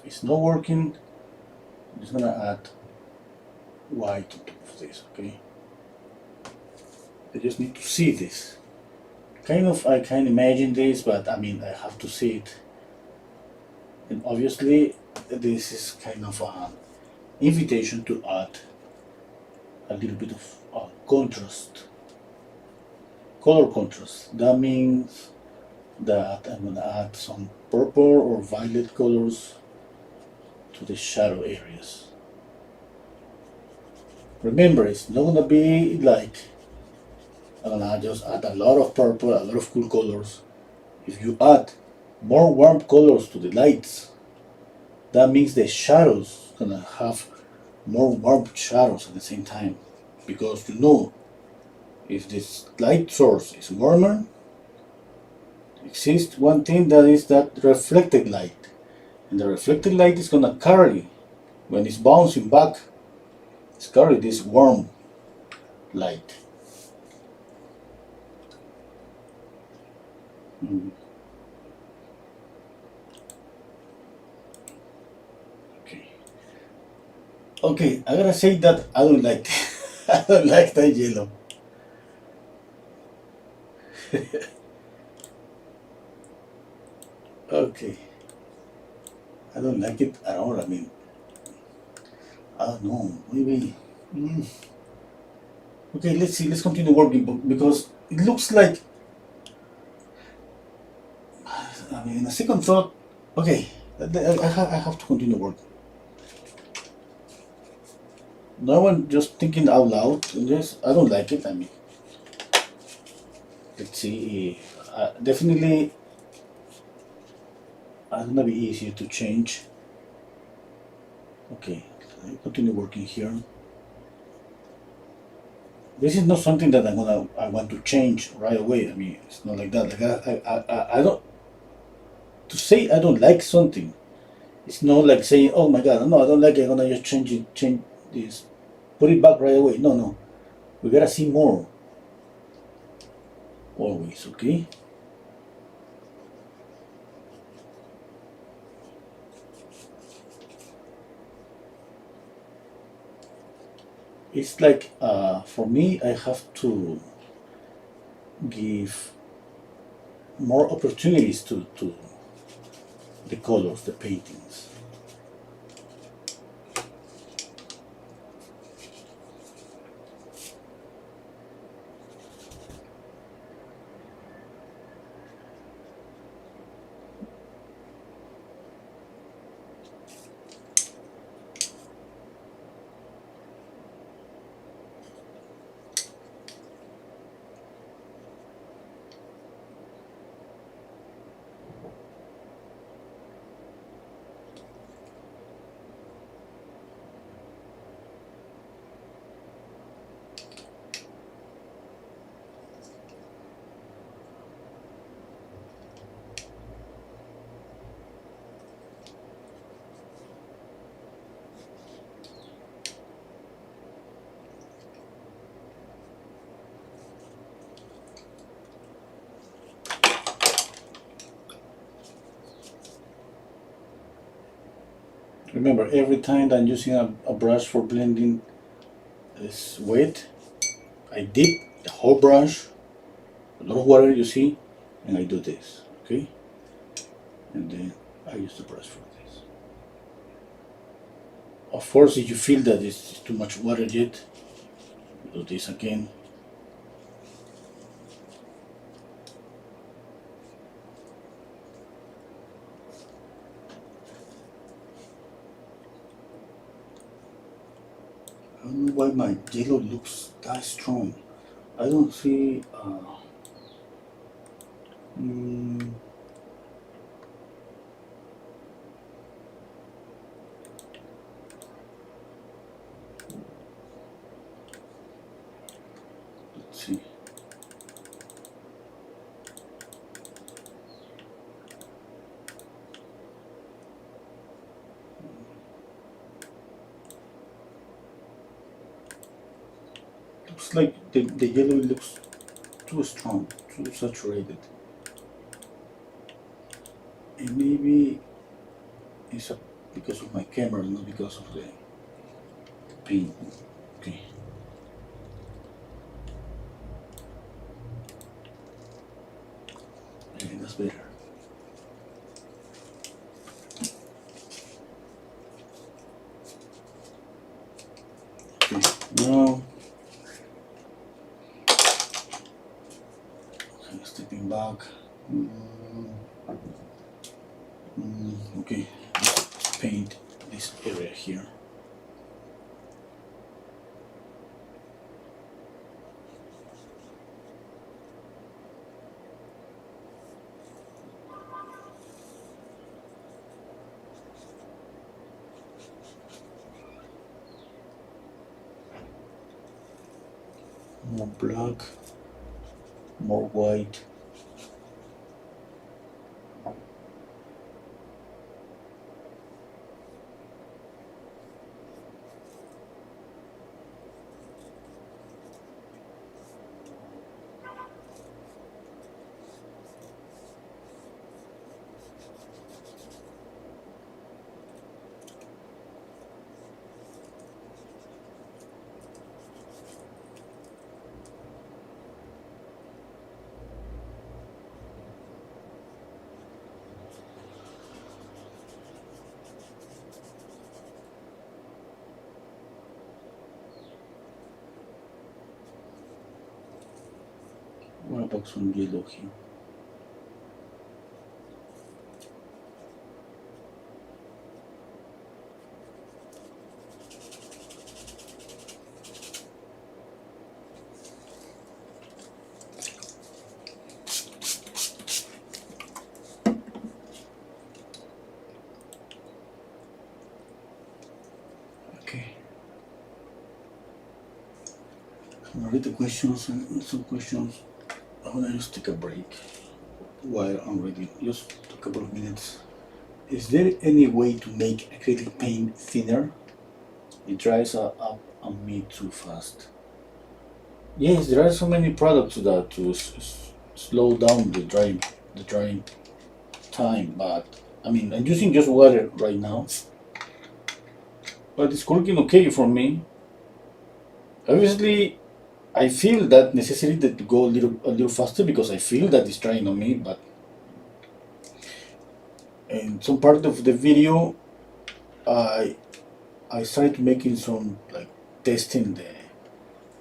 it's not working, I'm just gonna add white on top of this. Okay. I just need to see this. I can imagine this, but I mean, I have to see it. And obviously, this is kind of an invitation to add a little bit of contrast, color contrast. That means that I'm gonna add some purple or violet colors to the shadow areas. Remember, it's not gonna be like I'm gonna just add a lot of purple, a lot of cool colors. If you add more warm colors to the lights, that means the shadows gonna have more warm shadows at the same time. Because if this light source is warmer, exists one thing, that is that reflected light. And the reflected light is gonna carry, when it's bouncing back, it's carry this warm light. Mm. Okay. Okay, I gotta say that I don't like I don't like that yellow. Okay. I don't like it at all. I mean, I don't know. Maybe. Mm. Okay, let's see. Let's continue working because it looks like. I mean, in a second thought. Okay, I have to continue working. No one just thinking out loud. Yes, I don't like it. I mean, let's see. Definitely, it's gonna be easier to change. Okay, I continue working here. This is not something that I want to change right away. I mean, it's not like that. Like I don't, to say I don't like something. It's not like saying, oh my god, no, I don't like it. I'm gonna just change this, put it back right away. No, no, we gotta see more always. Okay. It's like for me, I have to give more opportunities to the colors, the paintings. Remember, every time that I'm using a brush for blending is wet, I dip the whole brush, a lot of water you see, and I do this, okay? And then I use the brush for this. Of course, if you feel that it's too much water yet, do this again. I don't know why my yellow looks that strong. I don't see. Mm, let's see. Looks like the yellow looks too strong, too saturated. And maybe it's because of my camera, not because of the paint. Okay. Okay, that's better. Okay, now okay, stepping back. Okay, let's paint this area here. More black, more white. What about some yellow here? Okay. I'm gonna read the questions and some questions. I wanna just take a break while I'm reading, just a couple of minutes. Is there any way to make acrylic paint thinner? It dries up on me too fast. Yes, there are so many products that to slow down the drying time. But I mean, I'm using just water right now, but it's working okay for me. Obviously, I feel that necessity to go a little faster because I feel that it's drying on me. But in some part of the video, I I started making some like testing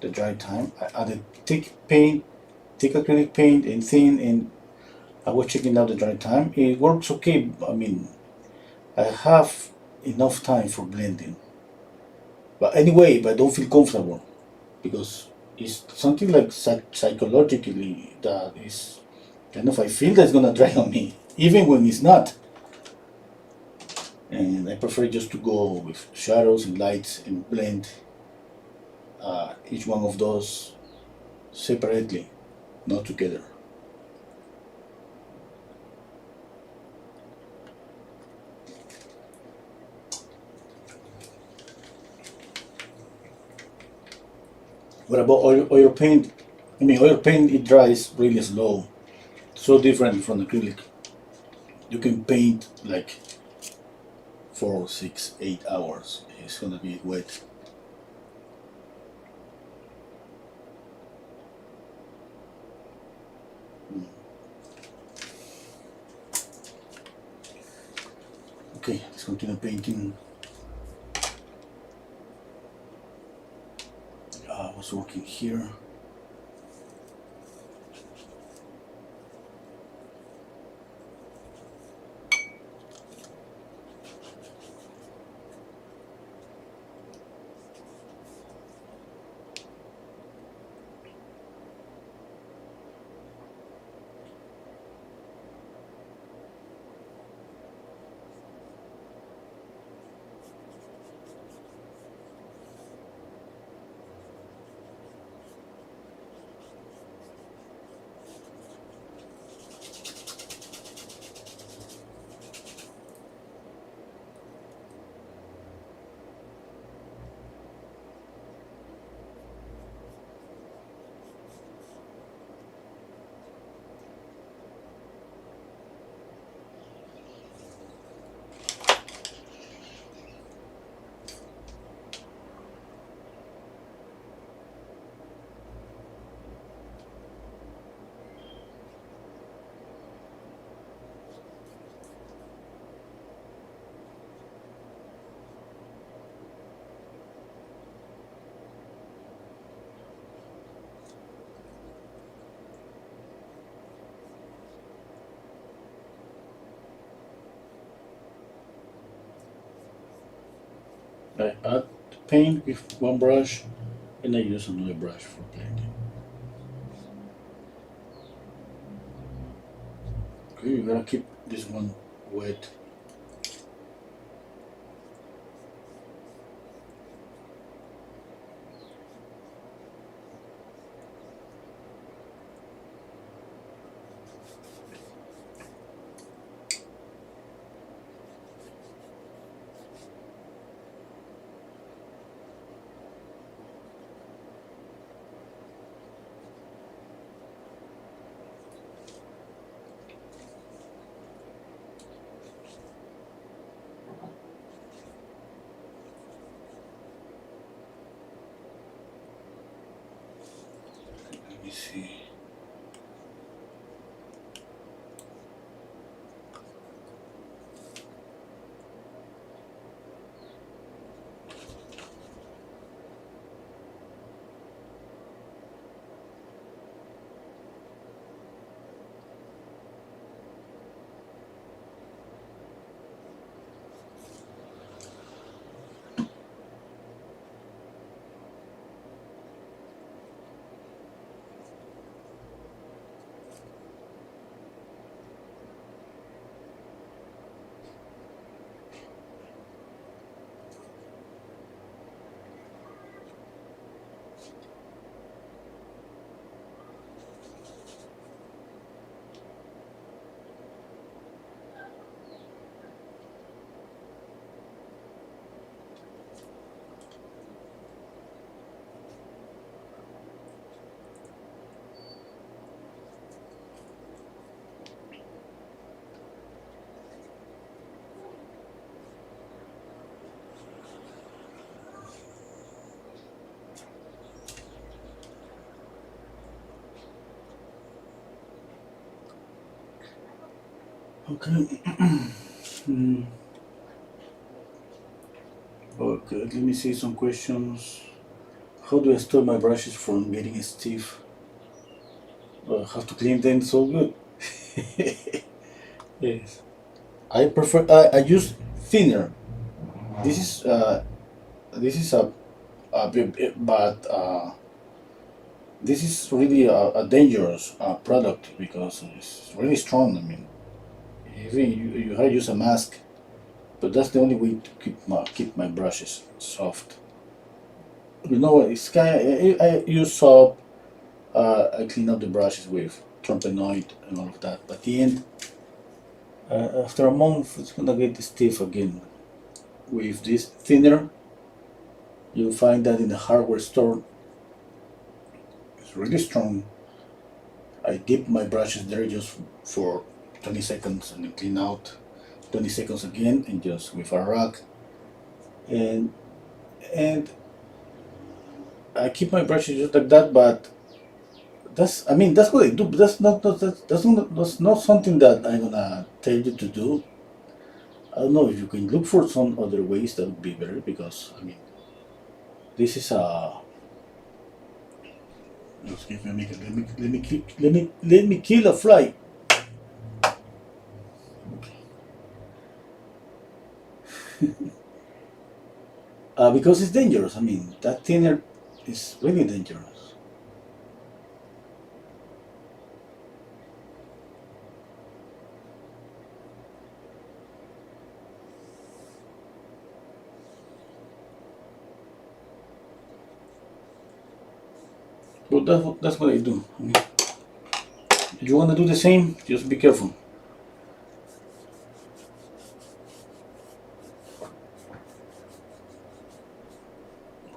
the dry time. I added thick acrylic paint and thin, and I was checking out the dry time. It works okay. I mean, I have enough time for blending. But anyway, but I don't feel comfortable because it's something like psychologically that is kind of I feel that's gonna dry on me, even when it's not. And I prefer just to go with shadows and lights and blend each one of those separately, not together. What about oil paint? I mean, oil paint it dries really slow, so different from acrylic. You can paint like 4, 6, 8 hours. It's gonna be wet. Okay, let's continue painting. I was working here. I add paint with one brush and I use another brush for blending. Okay, you gotta keep this one wet. Let me see. Okay. Okay, let me see some questions. How do I stop my brushes from getting stiff? Have to clean them so good. Yes. I prefer. I use thinner. This is but this is really a dangerous product because it's really strong. I mean, even you have to use a mask, but that's the only way to keep my brushes soft. You know, it's kind of, I use soap. I clean up the brushes with trumpenoid and all of that. But at the end, after a month, it's gonna get stiff again. With this thinner, you'll find that in the hardware store. It's really strong. I dip my brushes there just for 20 seconds and then clean out. 20 seconds again, and just with a rock, and and I keep my brushes just like that. But I mean, that's what I do. But that's not something that I'm gonna tell you to do. I don't know if you can look for some other ways that would be better, because I mean, this is a. Excuse me, let me kill a fly. Because it's dangerous. I mean, that thinner is really dangerous. But that's what I do. I mean, if you want to do the same, just be careful.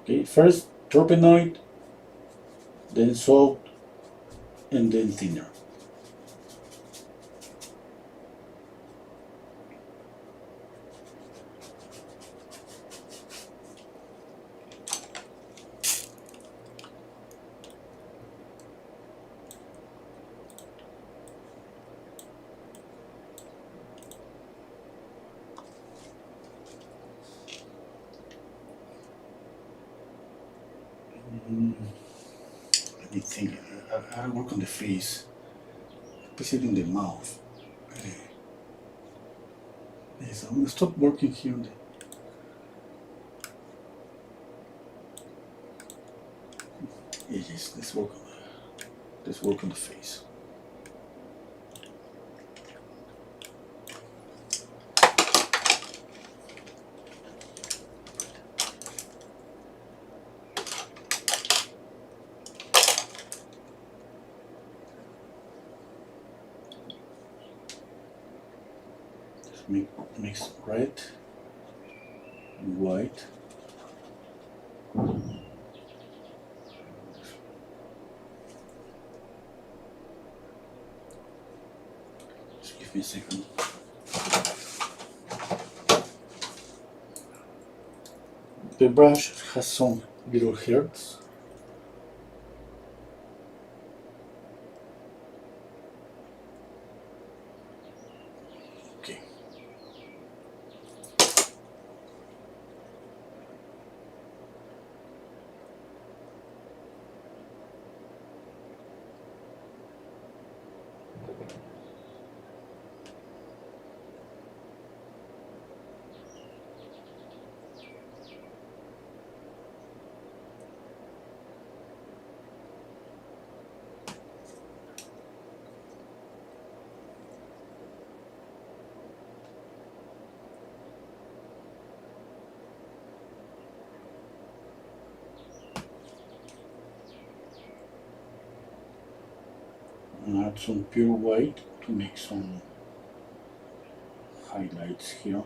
Okay, first turpenoid, then salt, and then thinner. Let me think. I gotta work on the face, especially in the mouth. Yes, I'm gonna stop working here. Yes, let's work on the face. Just mix red and white. Just give me a second. The brush has some little hairs. Okay. And add some pure white to make some highlights here.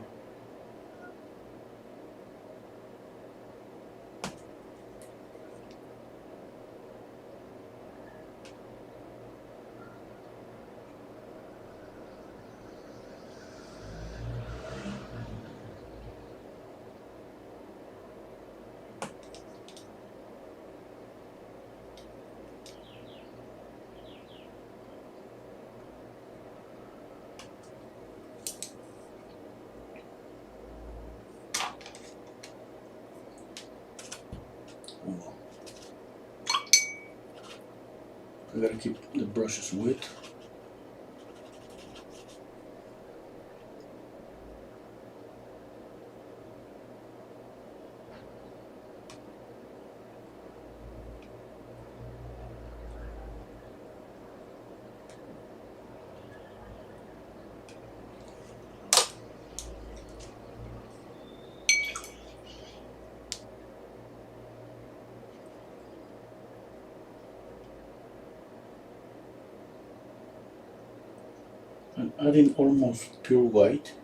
Oh, I gotta keep the brushes wet. I'm adding almost pure white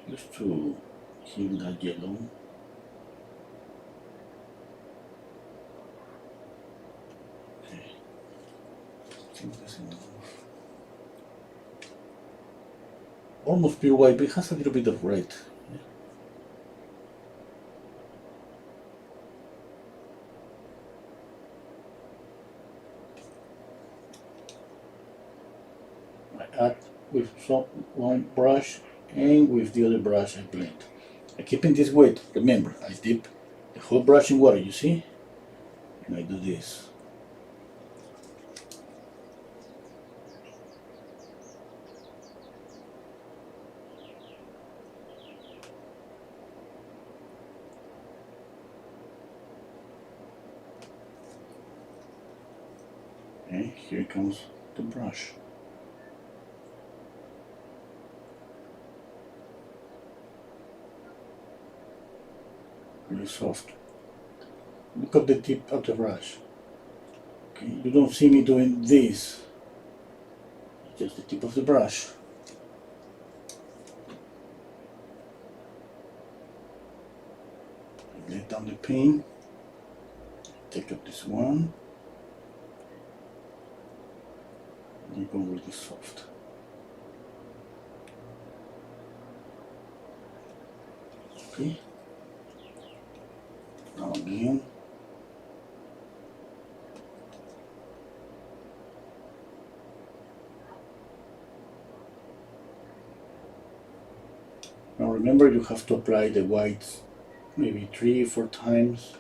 just to kill that yellow. Okay, I think that's enough. almost pure white, but it has a little bit of red. I add with one brush, and with the other brush I blend. I keep it this way. Remember, I dip the whole brush in water, you see? And I do this. And here comes the brush. Really soft. Look at the tip of the brush. Okay, you don't see me doing this. Just the tip of the brush. I lay down the paint. Take up this one. And you go really soft. Okay. Now again. Now remember, you have to apply the whites maybe 3 or 4 times.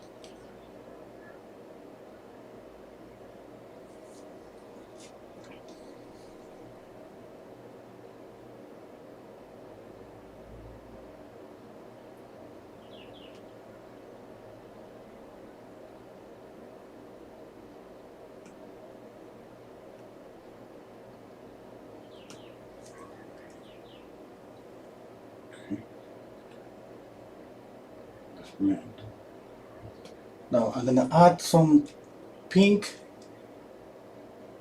Blend. Now I'm gonna add some pink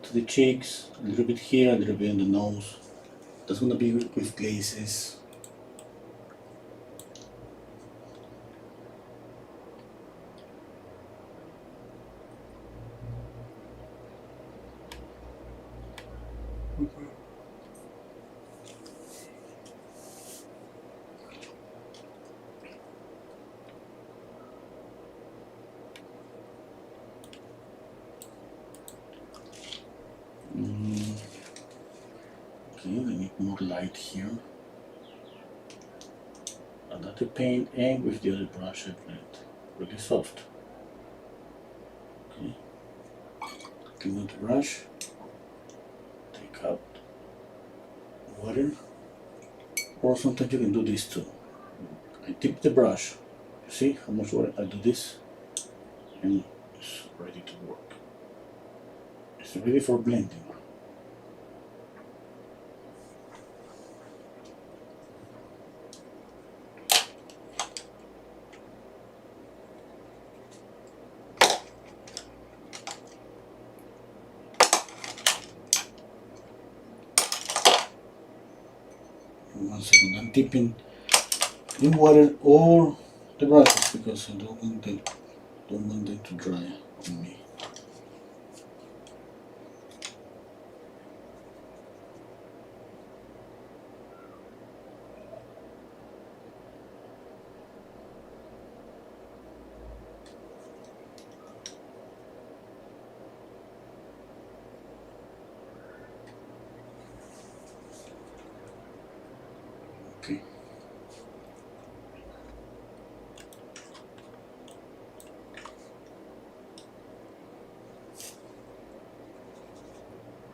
to the cheeks, a little bit here, a little bit on the nose. That's gonna be with glazes. Okay, I need more light here. Another paint, and with the other brush I blend. Really soft. Okay. Clean out the brush. Take out water. Or sometimes you can do this too. I dip the brush. You see how much water? I do this, and it's ready to work. It's ready for blending. One second, I'm dipping in water or the brushes because I don't want them to dry on me. Okay.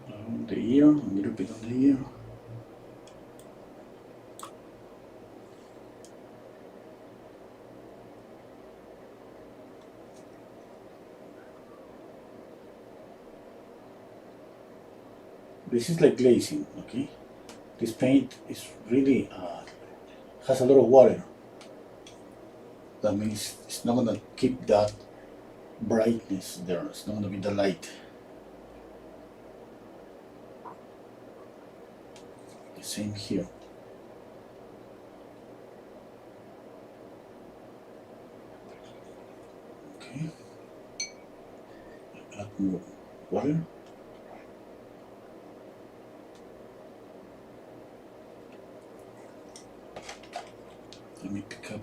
On the ear, a little bit on the ear. This is like glazing, okay? This paint is really has a lot of water. That means it's not gonna keep that brightness there. It's not gonna be the light. The same here. Okay. Add more water.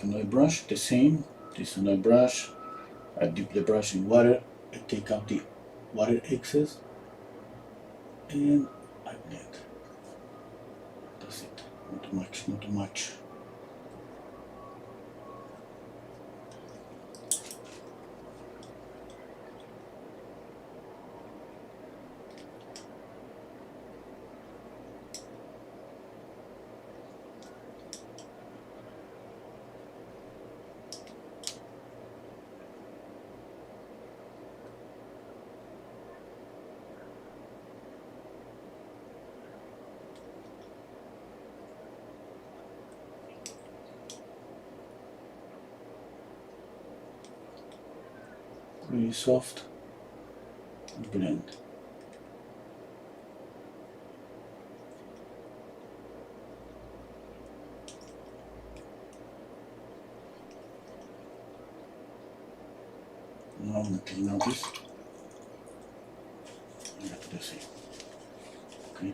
another brush, the same. This is another brush. I dip the brush in water, I take out the water excess, and I blend. That's it. Not too much, not too much. Really soft, blend. Now I'm going to clean out this. I have to do the same. Okay.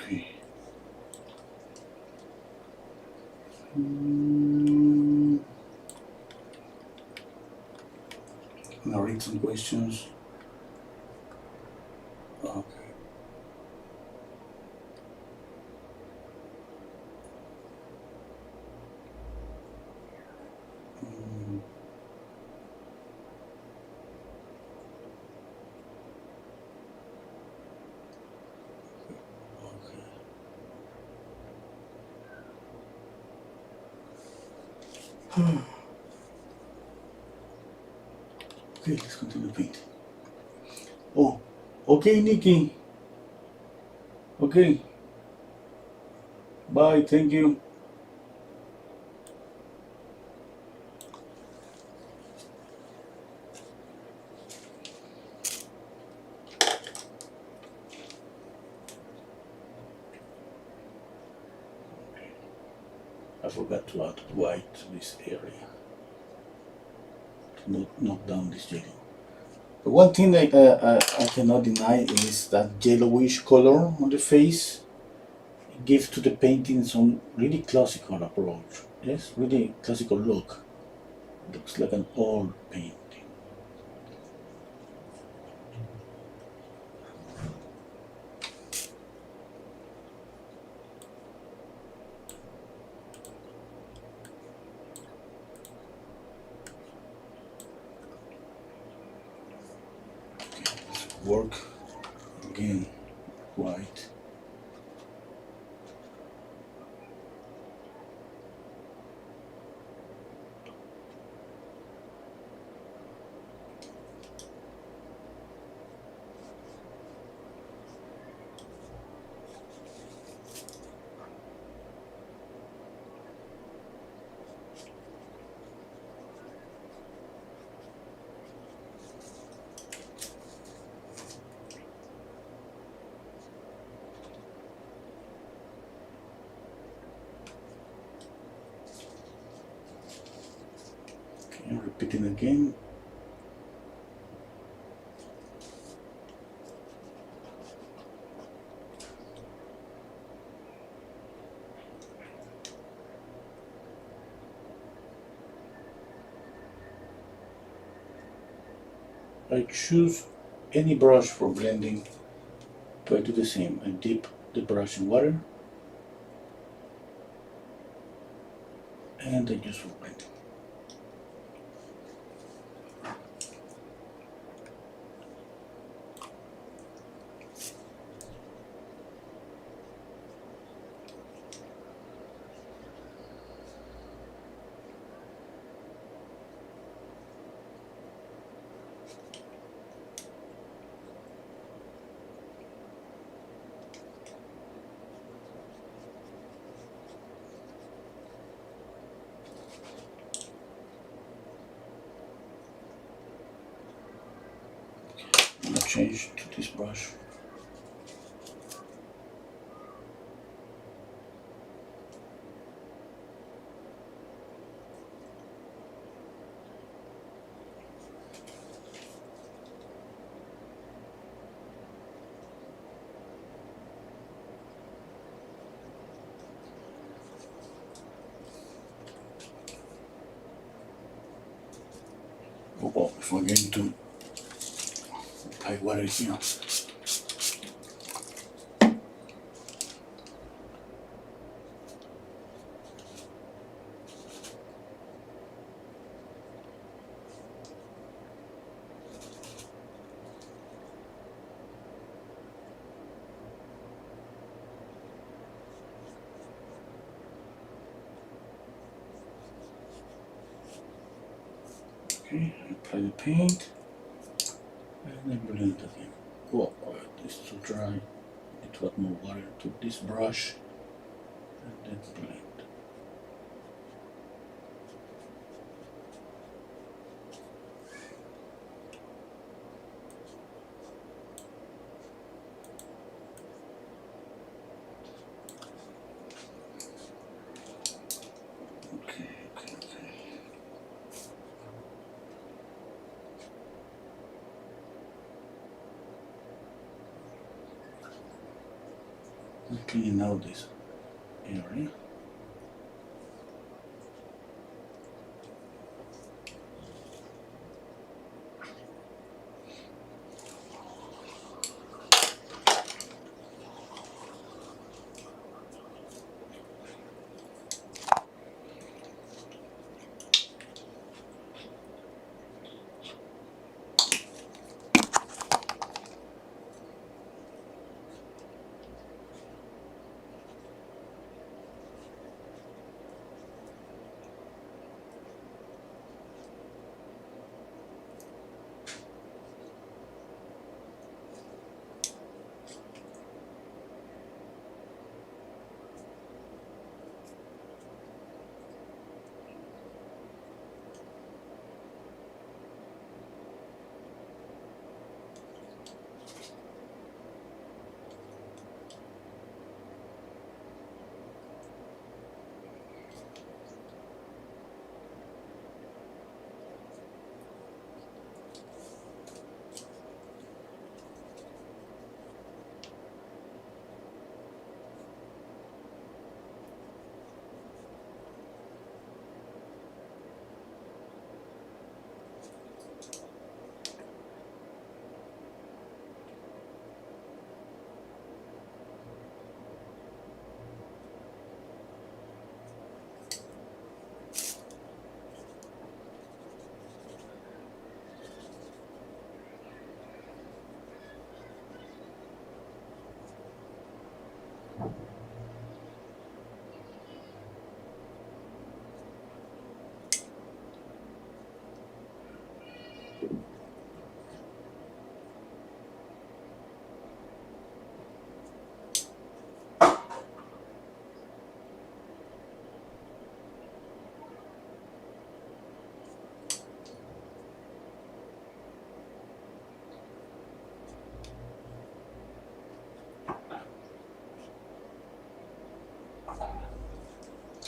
Okay. Now read some questions. Okay. Okay, let's continue painting. Oh, okay, Nikki. Okay. Bye, thank you. I forgot to add white to this area to not knock down this yellow. But one thing that I cannot deny is that yellowish color on the face. It gives to the painting some really classical approach. Yes, really classical look. It looks like an old painting. Okay, let's work again. White. Okay, I'm repeating again. I choose any brush for blending, but I do the same. I dip the brush in water and I use for blending. change to this brush. Oh, if we're going to apply water here. Okay, apply the paint and then blend it again. Oh, it's too dry. Need to add more water to this brush and then blend. Okay. Clean out this area.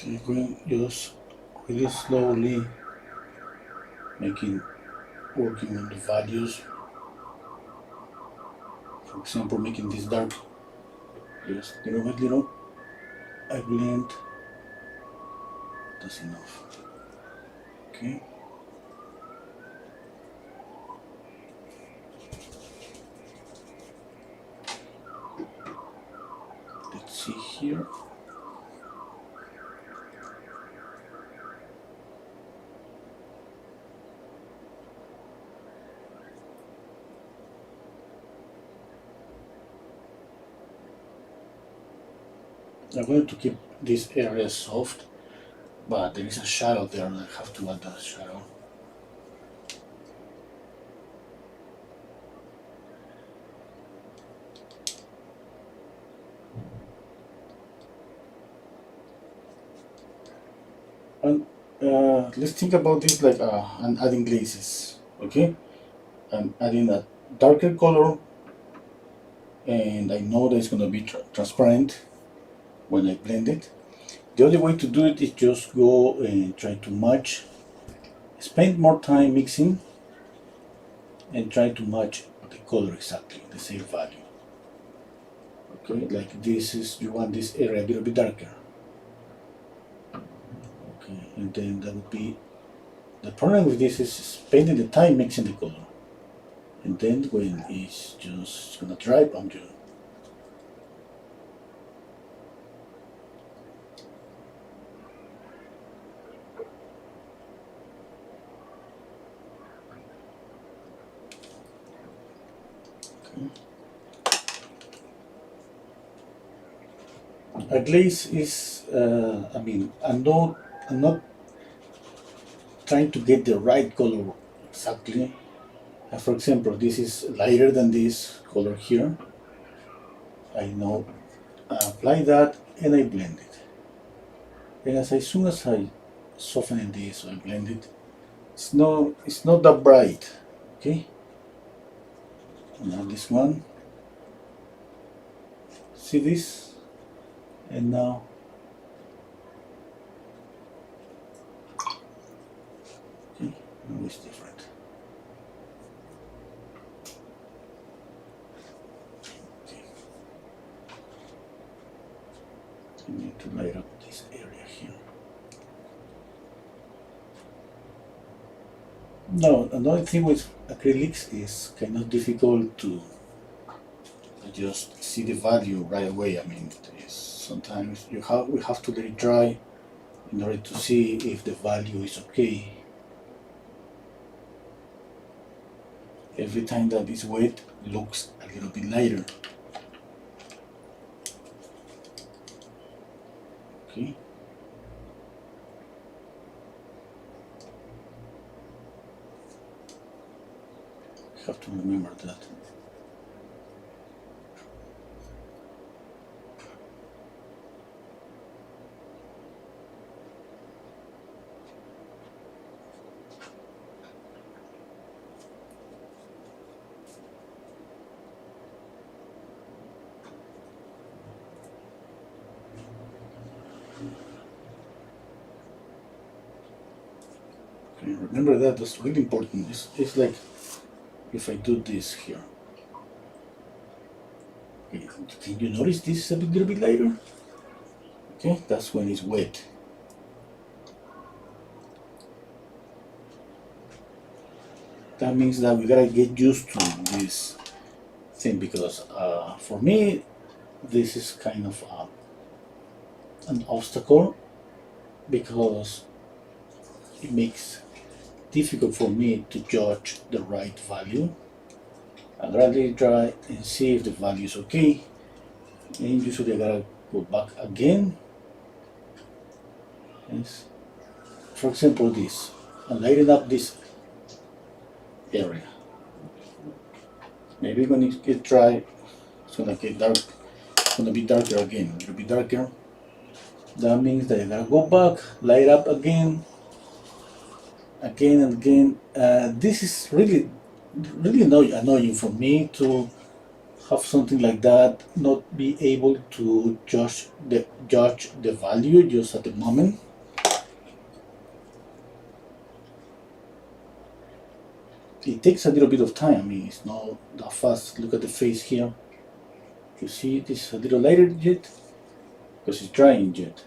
Okay, going just really slowly working on the values. For example, making this dark, just little by little. I blend. That's enough. Okay. Let's see here. I'm going to keep this area soft, but there is a shadow there and I have to add that shadow. And let's think about this like I'm adding glazes, okay? I'm adding a darker color, and I know that it's going to be transparent when I blend it. The other way to do it is just go and try to match, spend more time mixing and try to match the color exactly, the same value. Okay, like this is, you want this area a little bit darker. Okay, and then that would be, the problem with this is spending the time mixing the color. And then when it's just gonna dry, I'm just a glaze is, I'm not trying to get the right color exactly. For example, this is lighter than this color here. I know, I apply that and I blend it. And as soon as I soften this or I blend it, it's not that bright. Okay. Now this one. See this? And now okay, now it's different. Okay. I need to light up this area here. No, another thing with acrylics is kind of difficult to just see the value right away. I mean, sometimes we have to let it dry in order to see if the value is okay. Every time that it's wet, it looks a little bit lighter. Okay. I have to remember that. Okay, remember that, that's really important. It's like if I do this here. Okay, can you notice this is a little bit lighter? Okay, that's when it's wet. That means that we gotta get used to this thing because for me, this is kind of an obstacle because it makes difficult for me to judge the right value. I'd rather try and see if the value is okay, and usually I gotta go back again. Yes. For example, this, I'm lighting up this area. Maybe when it gets dry, it's gonna get dark. It's gonna be darker again. It'll be darker. That means that I gotta go back, light up again and again. This is really annoying for me to have something like that, not be able to judge the value just at the moment. It takes a little bit of time. I mean, it's not that fast. Look at the face here. You see this is a little lighter yet because it's drying yet.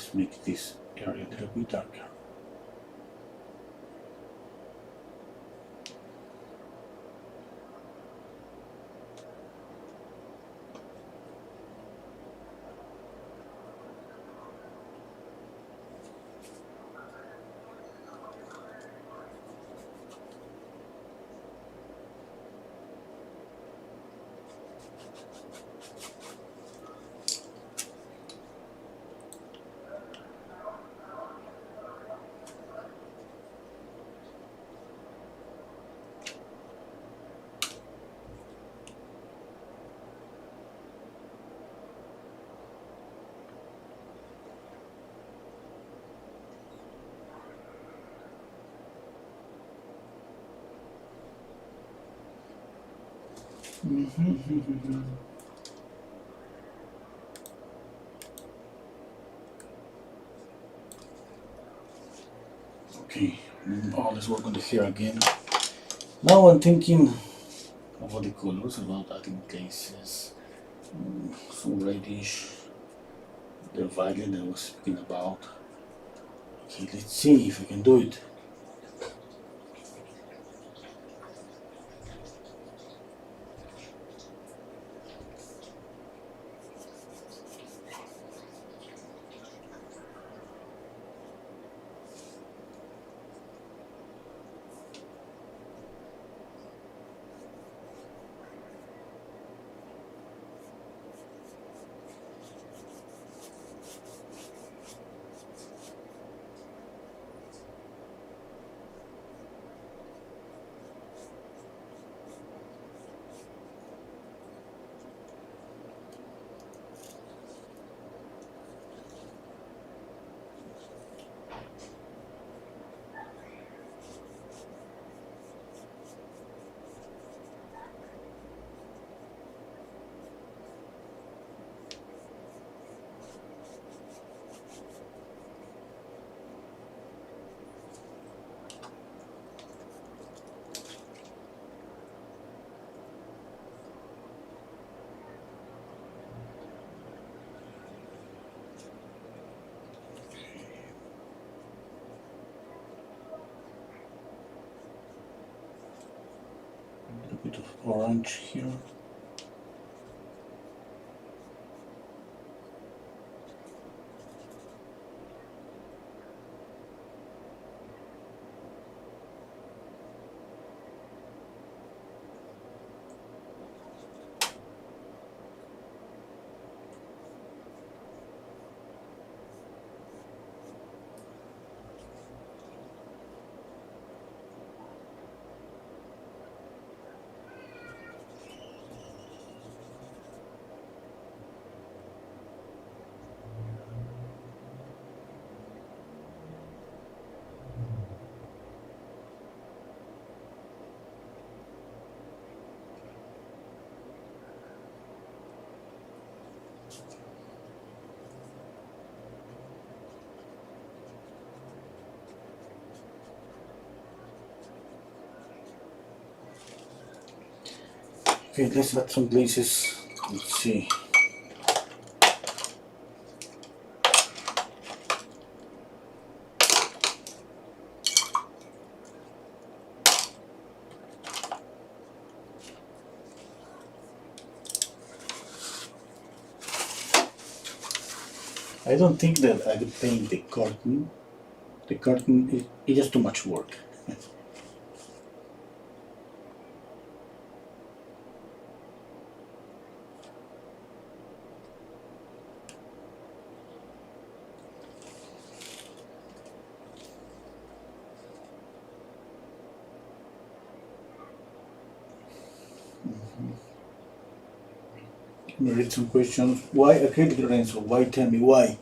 Let's make this area a little bit darker. Okay, let's work on the hair again. Now I'm thinking about the colors, about adding cases, some reddish, the violet I was speaking about. Okay, let's see if I can do it. A bit of orange here. Okay, let's add some glazes. Let's see. I don't think that I would paint the curtain. The curtain is just too much work. Let me read some questions. Why acrylic, Lorenzo? Why? Tell me why.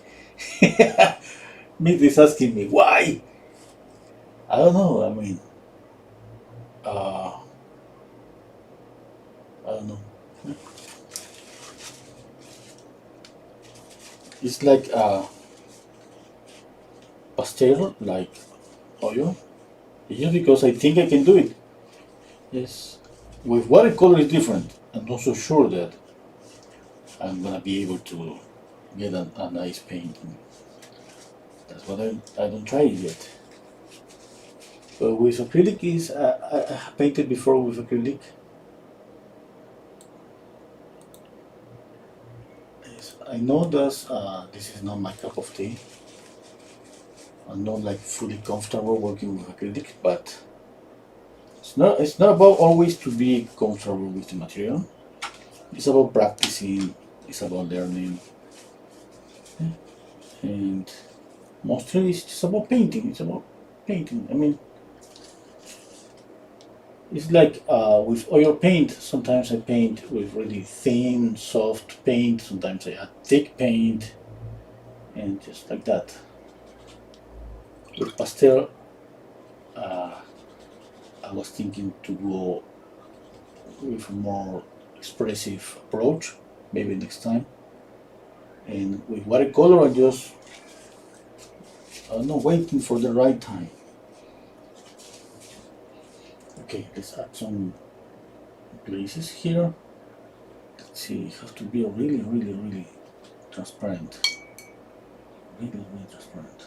Meet is asking me why. I don't know. I mean, uh, I don't know. It's like pastel, like oil. It's just because I think I can do it. Yes. With watercolor is different. I'm not so sure that I'm gonna be able to get a nice painting. That's what I don't try it yet. But with acrylic is I painted before with acrylic. I know that this is not my cup of tea. I'm not like fully comfortable working with acrylic, but it's not about always to be comfortable with the material. It's about practicing, it's about learning, and mostly it's just about painting. It's about painting. I mean, it's like with oil paint. Sometimes I paint with really thin, soft paint. Sometimes I add thick paint, and just like that. With pastel, I was thinking to go with a more expressive approach, maybe next time. And with watercolor, I just I'm not waiting for the right time. Okay, let's add some glazes here. Let's see, it has to be really, really, really transparent. Really, really transparent.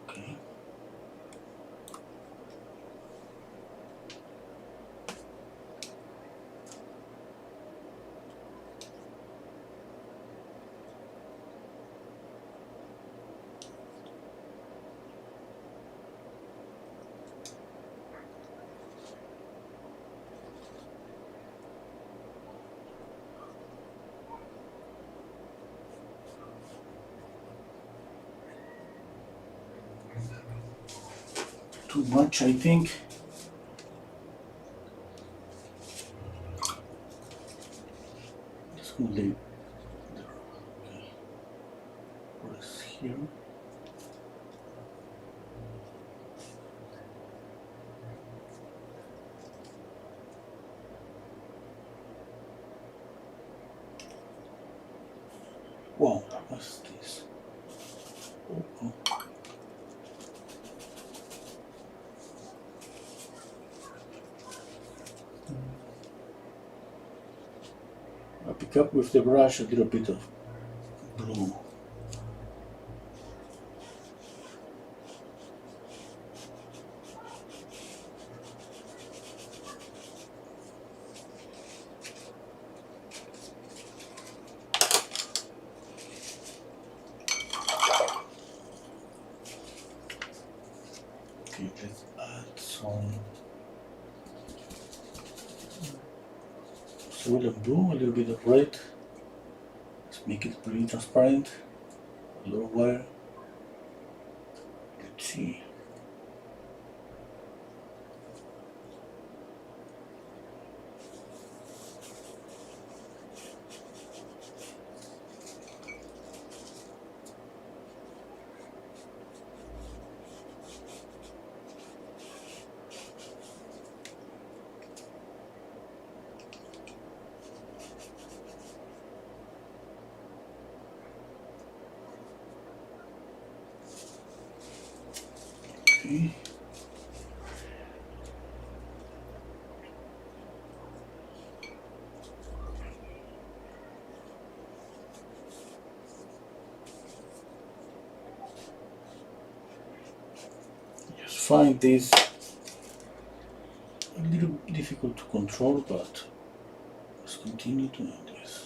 Okay. Too much, I think. Just gonna leave there. Okay. Press here. Wow, what's this? Oh, oh. I pick up with the brush a little bit of blue. Okay, let's add some solid blue, a little bit of red. Let's make it pretty transparent. A little wire. Let's see. Okay. Just find this a little difficult to control, but let's continue doing this.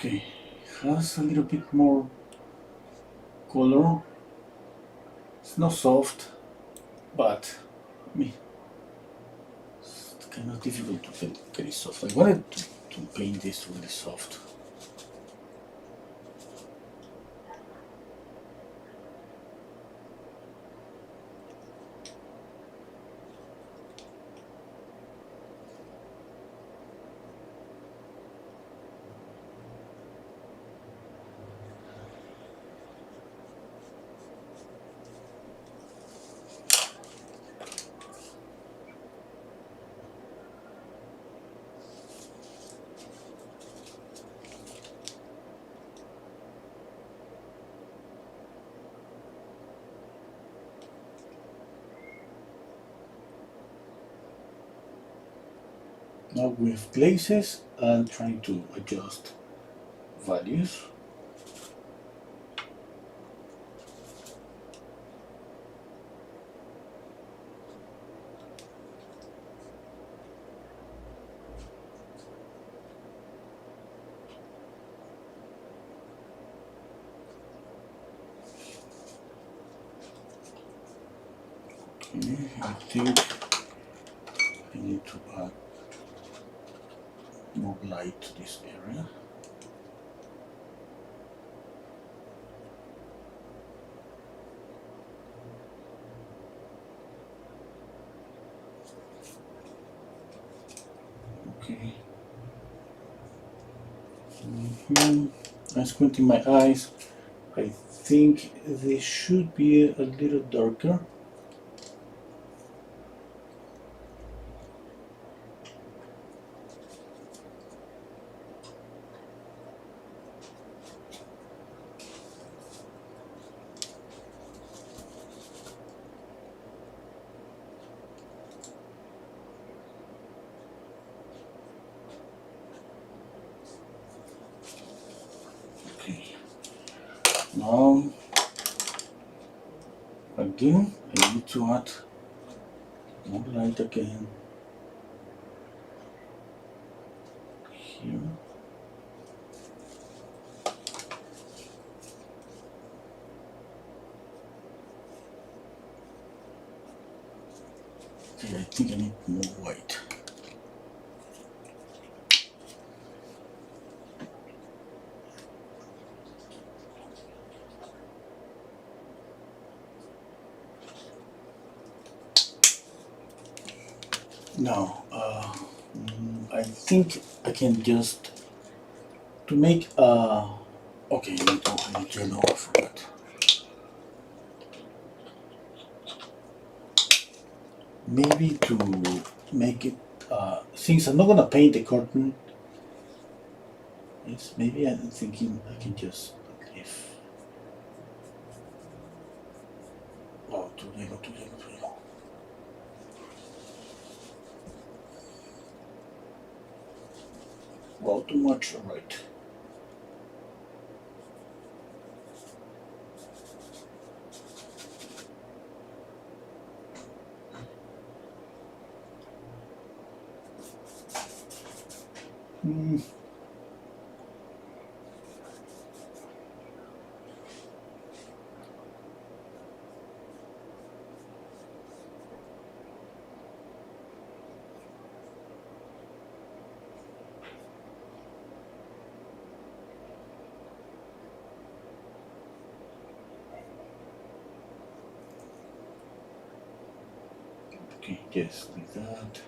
Okay, has a little bit more color. It's not soft, but I mean, it's kind of difficult to get it soft. I wanted to paint this really soft. Now with places, I'm trying to adjust values. Okay, I think I need to add more light to this area. Okay. I'm squinting my eyes. I think they should be a little darker. Okay. Now, again, I need to add more light again here. Okay, I think I need more white. Now, I think I can just to make okay, I need to yellow, I forgot. Maybe to make it since I'm not gonna paint the curtain, yes, maybe I'm thinking I can just leave. Oh, too yellow, too yellow, too yellow. Well, too much, alright. Okay, yes, like that.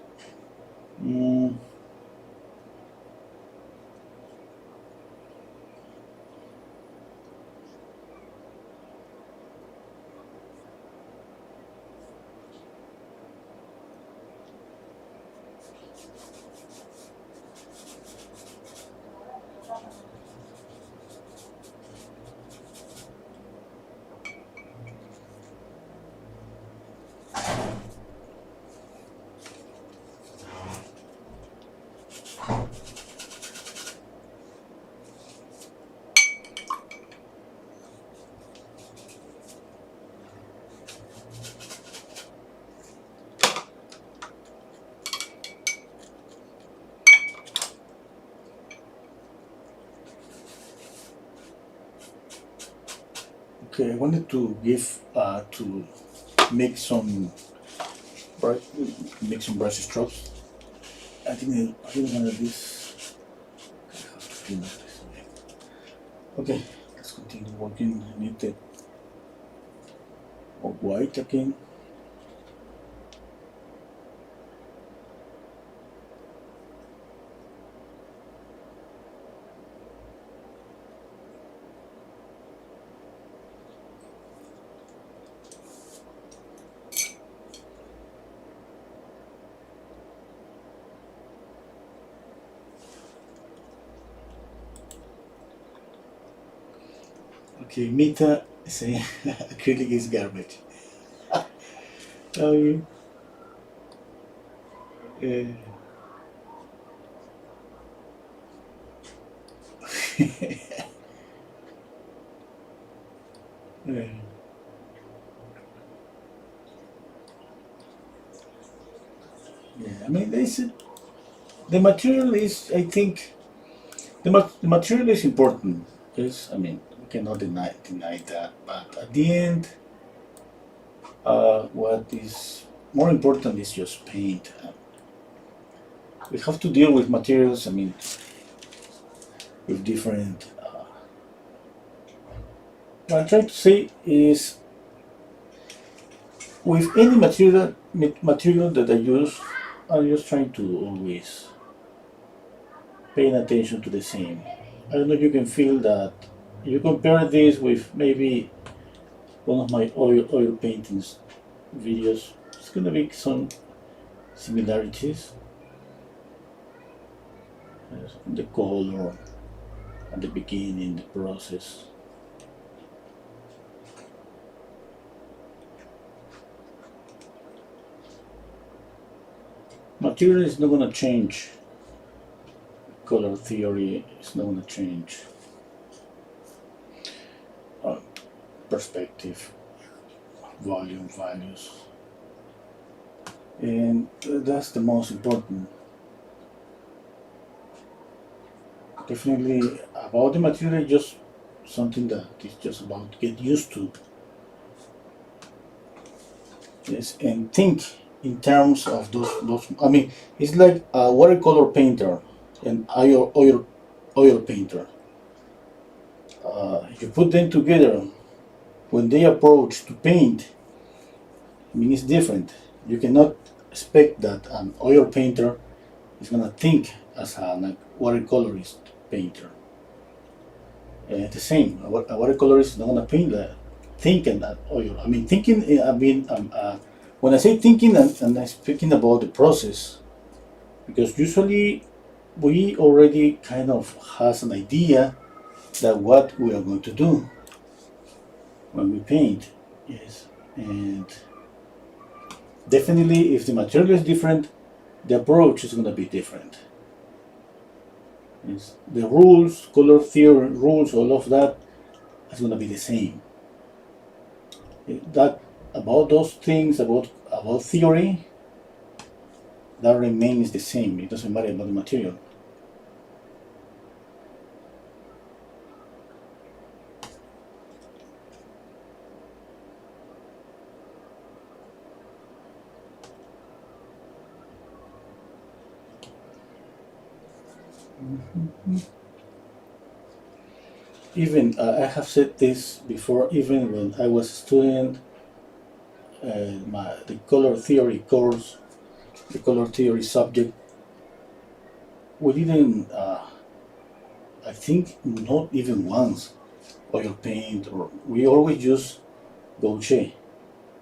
Okay, I wanted to give to make some brush, make some brush strokes. I didn't want this. I have to clean up this. Okay, let's continue working. I need the white again. Okay, Mita say acrylic is garbage. Oh, you. Uh, uh, yeah, I mean, the material is, I think, the material is important. Yes, I mean, we cannot deny that. But at the end, what is more important is just paint. We have to deal with materials. I mean, with different. What I'm trying to say is, with any material that I use, I'm just trying to always paying attention to the same. I don't know if you can feel that. You compare this with maybe one of my oil paintings videos. It's gonna be some similarities. The color at the beginning, the process. Material is not gonna change. Color theory is not gonna change. Perspective, volume, values, and that's the most important. Definitely about the material, just something that is just about to get used to. Yes, and think in terms of those. I mean, it's like a watercolor painter and oil painter. You put them together. When they approach to paint, I mean, it's different. You cannot expect that an oil painter is gonna think as a watercolorist painter. The same, a watercolorist is not gonna paint that thinking that oil. I mean, thinking. I mean, when I say thinking, and I'm speaking about the process, because usually we already kind of has an idea that what we are going to do when we paint. Yes, and definitely, if the material is different, the approach is going to be different. Yes. The rules, color theory rules, all of that is going to be the same. That about those things about theory, that remains the same. It doesn't matter about the material. Even I have said this before. Even when I was a student, the color theory course, the color theory subject, we didn't. I think not even once oil paint, or we always use gouache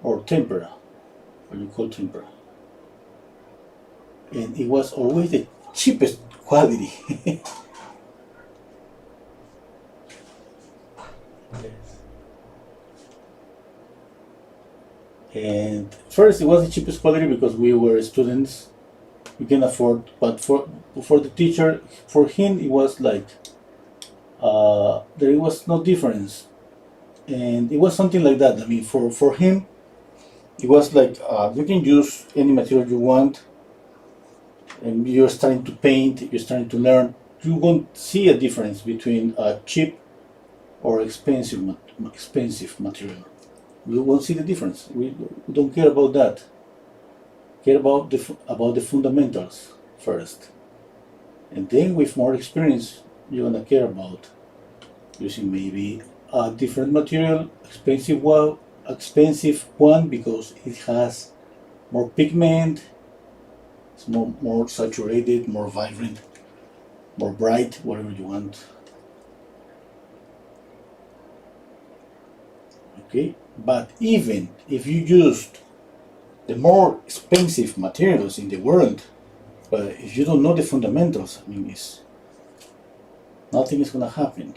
or tempera, what you call tempera, and it was always the cheapest quality. Yes. And first, it was the cheapest quality because we were students, we can afford. But for the teacher, for him, it was like there was no difference, and it was something like that. I mean, for him, it was like you can use any material you want, and you're starting to paint, you're starting to learn. You won't see a difference between cheap or expensive expensive material. We won't see the difference. We don't care about that. Care about the fundamentals first, and then with more experience, you're gonna care about using maybe a different material, expensive one because it has more pigment, it's more saturated, more vibrant, more bright, whatever you want. Okay, but even if you used the more expensive materials in the world, but if you don't know the fundamentals, I mean, nothing is gonna happen.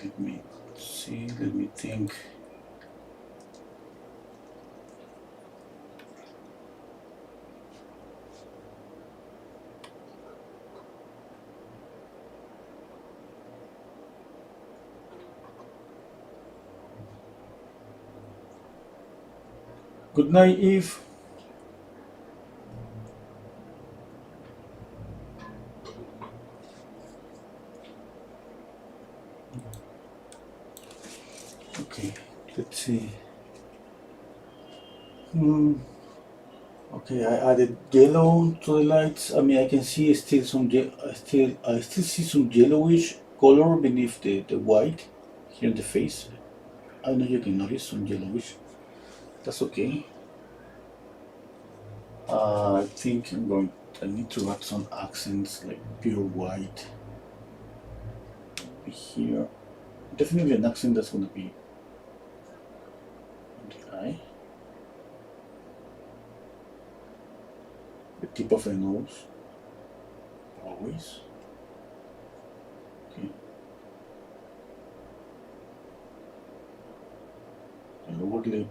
Let me see, let me think. Good night, Eve. Okay, let's see. Okay, I added yellow to the lights. I mean, I can see still I still see some yellowish color beneath the white here in the face. I know you can notice some yellowish. That's okay. I think I need to add some accents like pure white here. Definitely an accent that's gonna be on the eye. The tip of the nose, always. Okay. The lower lip.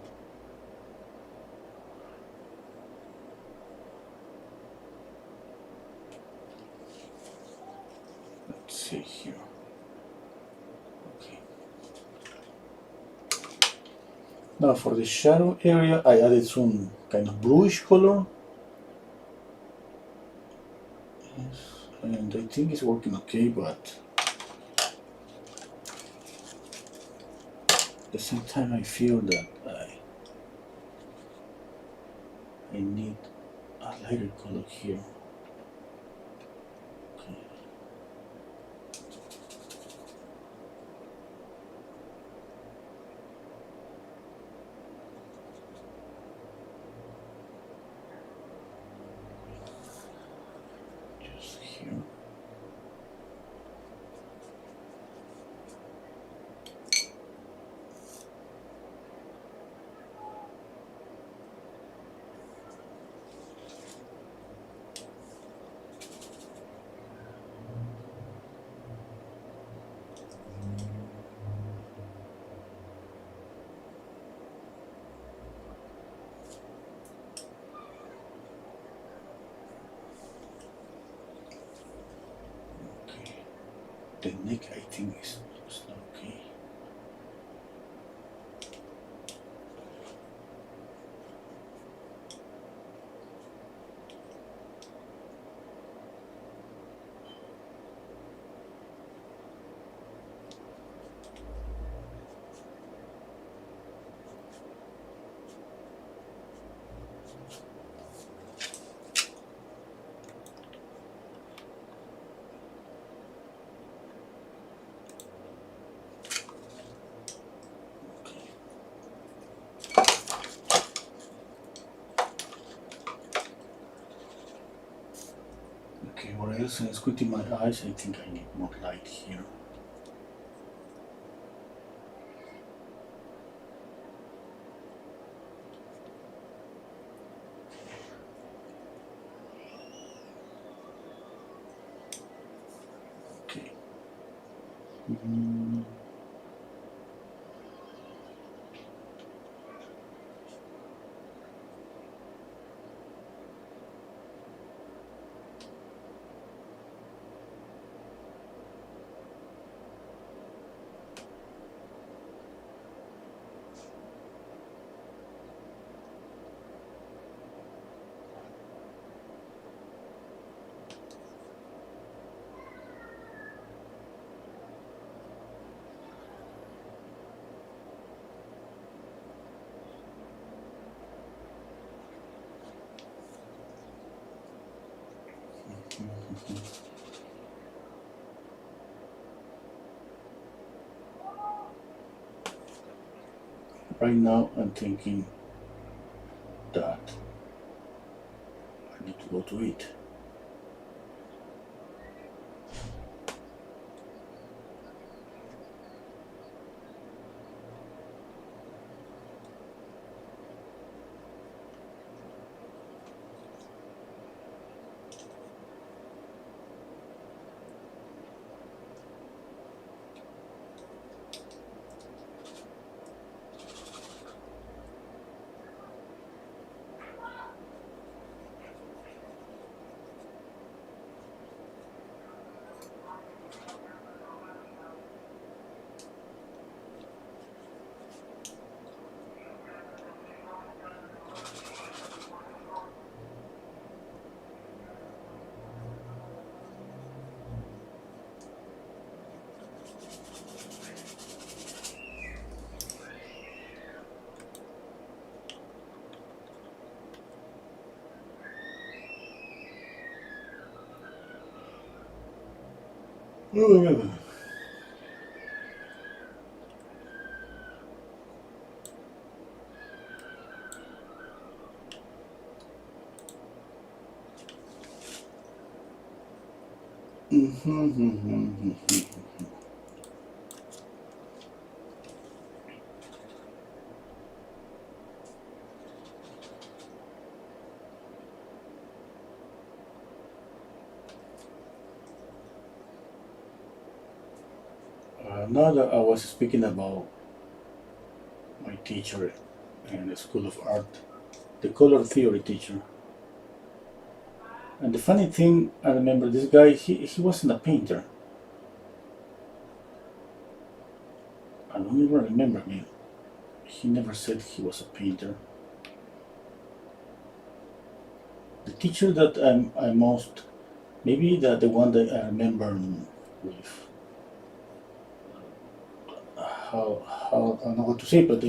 Let's see here. Okay. Now for the shadow area, I added some kind of bluish color. Yes, and I think it's working okay, but at the same time I feel that I need a lighter color here. Okay. Just here. the neck, I think, is not okay. Okay, what else? Squinting my eyes, I think I need more light here. Okay. Mm. Right now, I'm thinking that I need to go to eat. Now that I was speaking about my teacher in the School of Art, the color theory teacher. And the funny thing, I remember this guy, he wasn't a painter. I don't even remember me. He never said he was a painter. The teacher that I most, maybe the one that I remember with how I don't know what to say, but I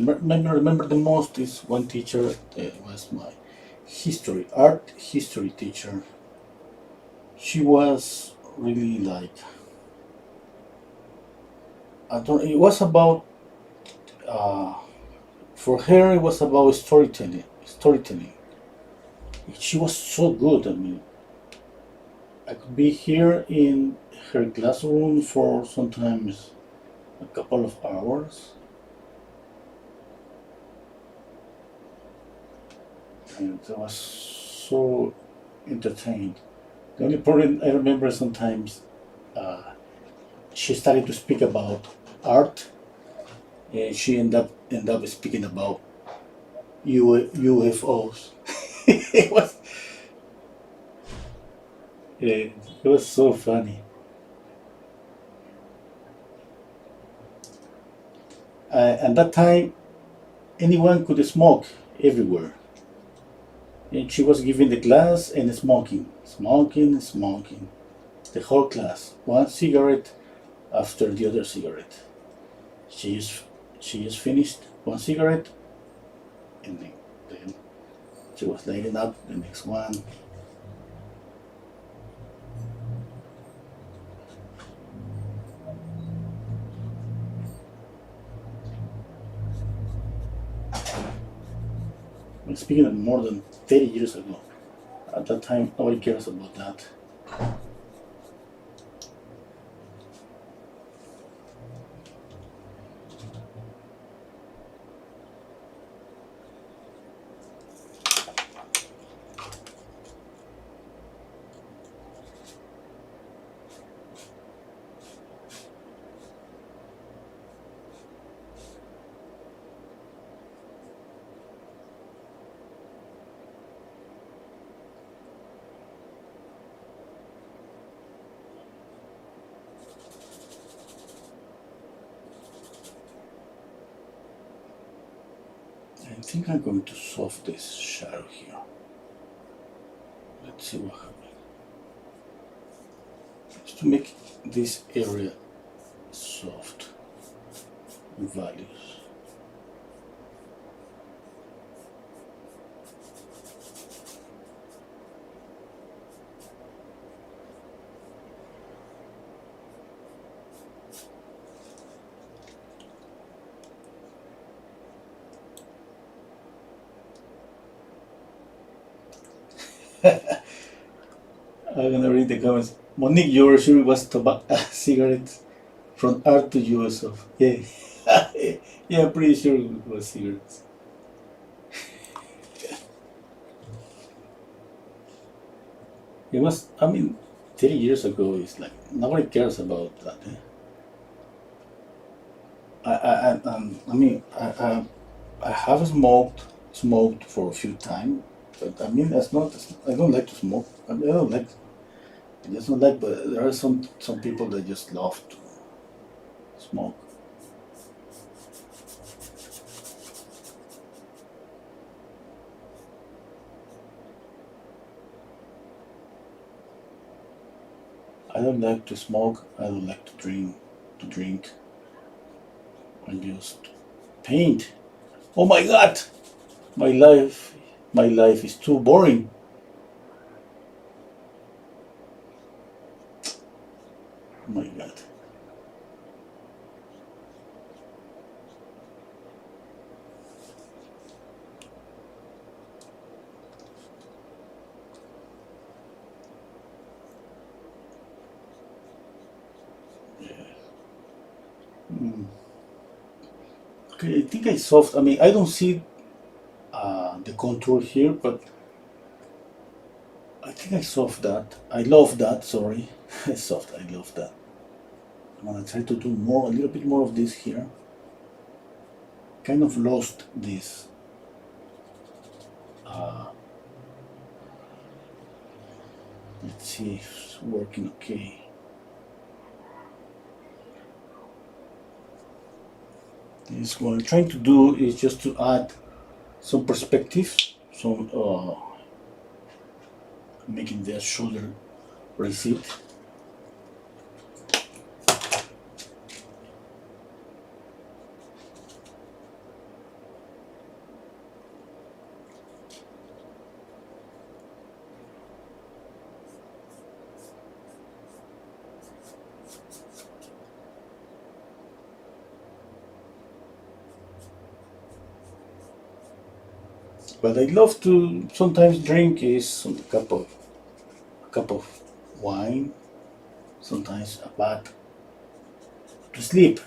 remember the most is one teacher that was my art history teacher. She was really like, I don't. It was about for her. It was about storytelling. Storytelling. She was so good. I mean, I could be here in her classroom for sometimes a couple of hours, and I was so entertained. The only problem I remember sometimes uh, she started to speak about art, and she ended up speaking about UFOs. it was it was so funny. At that time, anyone could smoke everywhere. And she was giving the class and smoking, smoking, smoking. The whole class, one cigarette after the other cigarette. She just, she just finished one cigarette, and then she was lighting up the next one. I'm speaking of more than 30 years ago. At that time, nobody cares about that. I think I'm going to solve this shadow here. Let's see what happens. Just to make this area soft values. I'm gonna read the comments. Monique, you were sure it was tobacco cigarettes from art to use of. Yeah. Yeah, I'm pretty sure it was cigarettes. It was, I mean, 30 years ago, it's like nobody cares about that. Eh? I mean, I have smoked for a few times, but I mean, that's not, I don't like to smoke. I mean, I don't like, I just don't like, but there are some people that just love to smoke. I don't like to smoke. I don't like to drink. To drink. I just paint. Oh my God! My life, my life is too boring. Oh my God. Mm. Okay, I think I solved. I mean, I don't see the contour here, but I think I solved that. I love that. Sorry, I solved. I love that. I'm gonna try to do more, a little bit more of this here. Kind of lost this. Uh, let's see if it's working okay. This what I'm trying to do is just to add some perspective, some making the shoulder recede. But I love to sometimes drink is some a cup of wine, sometimes a bath to sleep.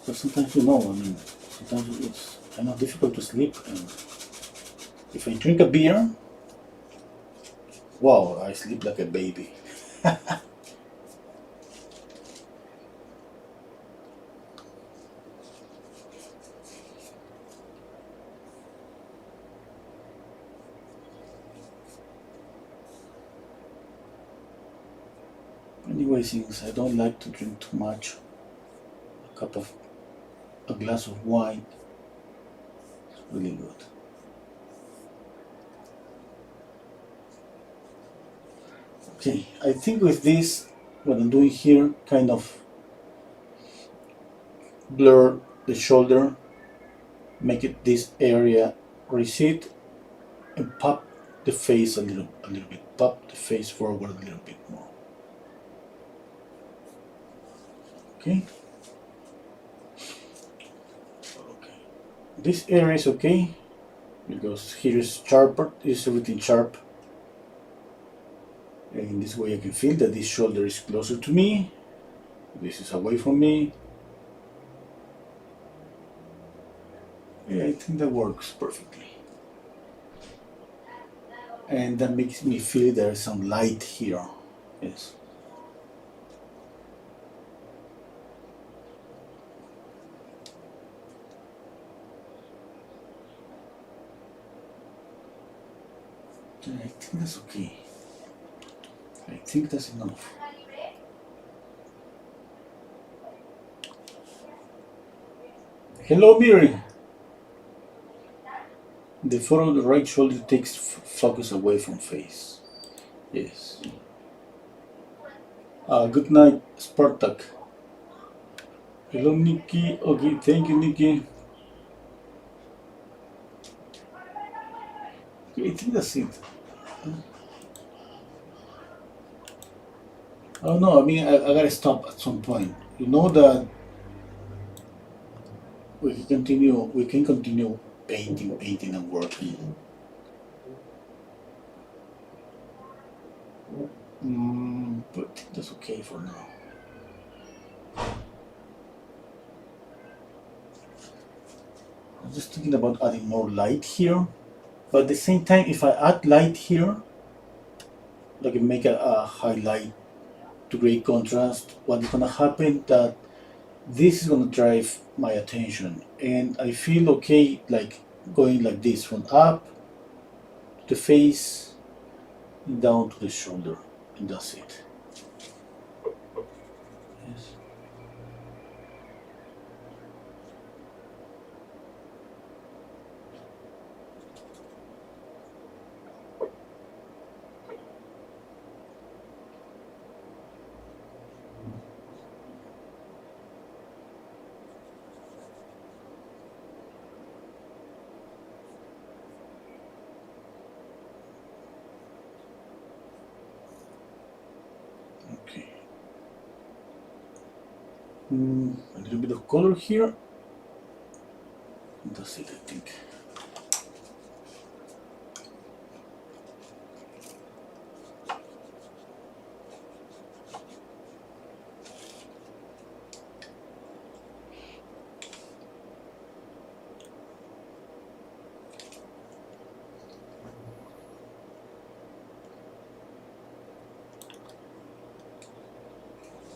But sometimes I mean, sometimes it's kind of difficult to sleep. And if I drink a beer, wow, I sleep like a baby. Anyway, since I don't like to drink too much, a cup of a glass of wine. It's really good. Okay, I think with this, what I'm doing here, kind of blur the shoulder, make it this area recede, and pop the face a little bit. Pop the face forward a little bit more. Okay. Okay. This area is okay because here is sharper. Is everything sharp. And in this way, I can feel that this shoulder is closer to me. This is away from me. Yeah, I think that works perfectly. And that makes me feel there's some light here. Yes. I think that's okay. I think that's enough. Hello, Miri. The photo on the right shoulder takes focus away from face. Yes. Good night, Spartak. Hello, Nikki. Okay, thank you, Nikki. I think that's it. Oh no, I mean, I gotta stop at some point. You know that we can continue painting and working. But that's okay for now. I'm just thinking about adding more light here. But at the same time, if I add light here, like make a highlight to create contrast, what is gonna happen that this is gonna drive my attention, and I feel okay like going like this from up to the face and down to the shoulder, and that's it. Yes. Okay. A little bit of color here. That's it, I think.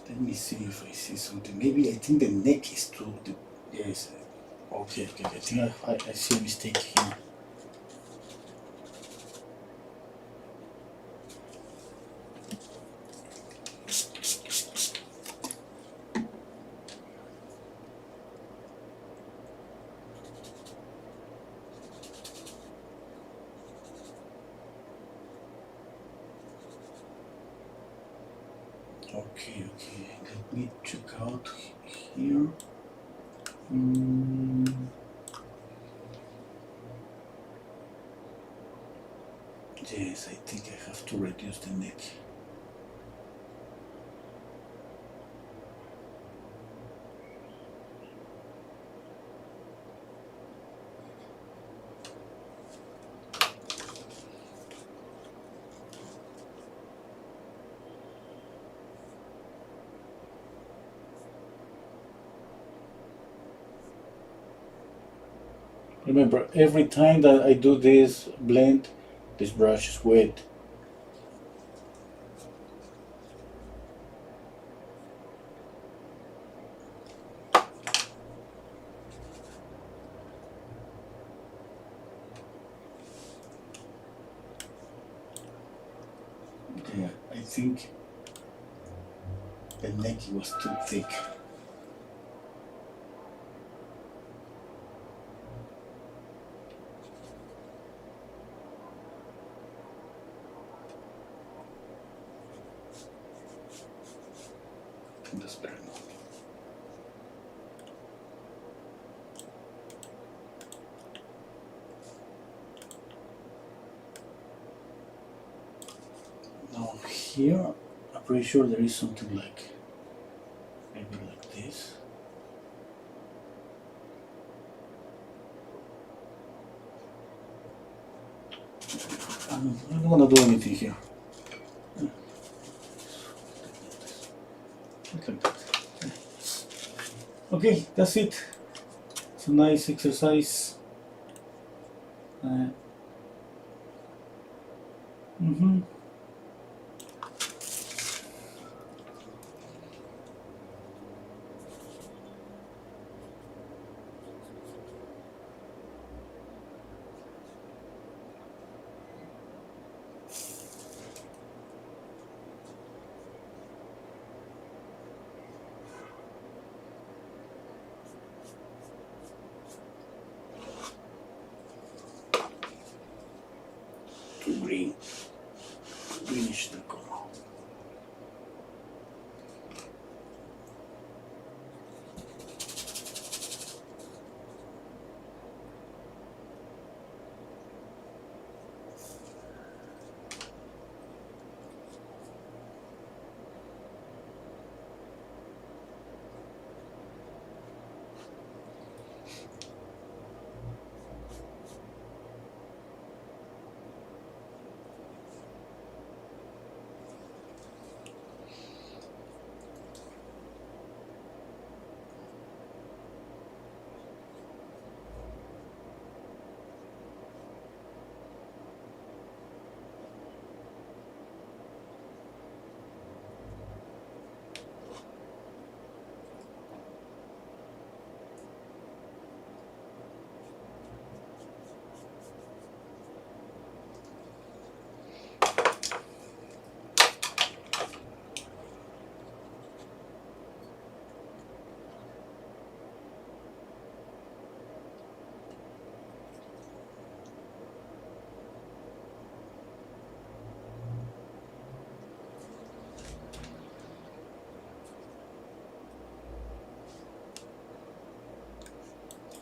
Let me see if I see something. Maybe I think the neck is too. Yes. Okay. I think I see a mistake here. Okay. Let me check out here. Yes, I think I have to reduce the neck. Remember, every time that I do this blend, this brush is wet. Yeah, I think the neck was too thick. here, I'm pretty sure there is something like, maybe like this. I don't want to do anything here. Like that. Okay, that's it. It's a nice exercise. Too green, greenish the color.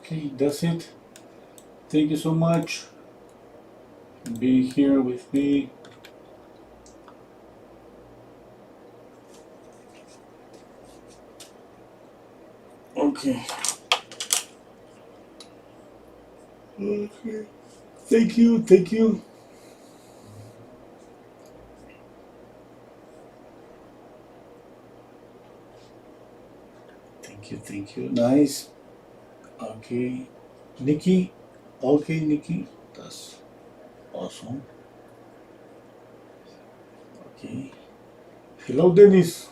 Okay, that's it. Thank you so much for being here with me. Okay. Okay. Thank you, thank you. Thank you, thank you. Nice. Okay. Nikki. Okay, Nikki. That's awesome. Okay. Hello, Dennis.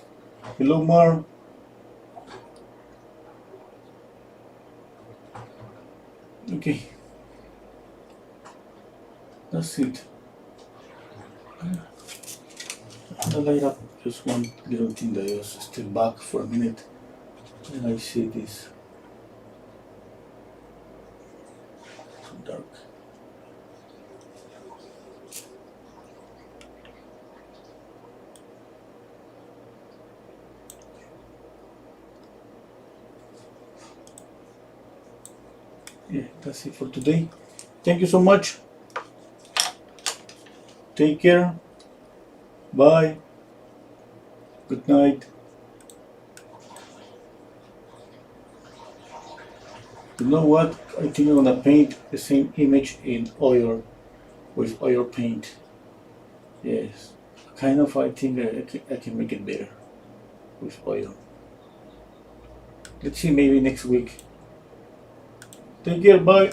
Hello, Mar. Okay. That's it. I light up just one little thing that I just step back for a minute and I see this too dark. Yeah, that's it for today. Thank you so much. Take care. Bye. Good night. You know what? I think I'm gonna paint the same image in oil with oil paint. Yes. Kind of, I think I can make it better with oil. Let's see, maybe next week. Take care. Bye.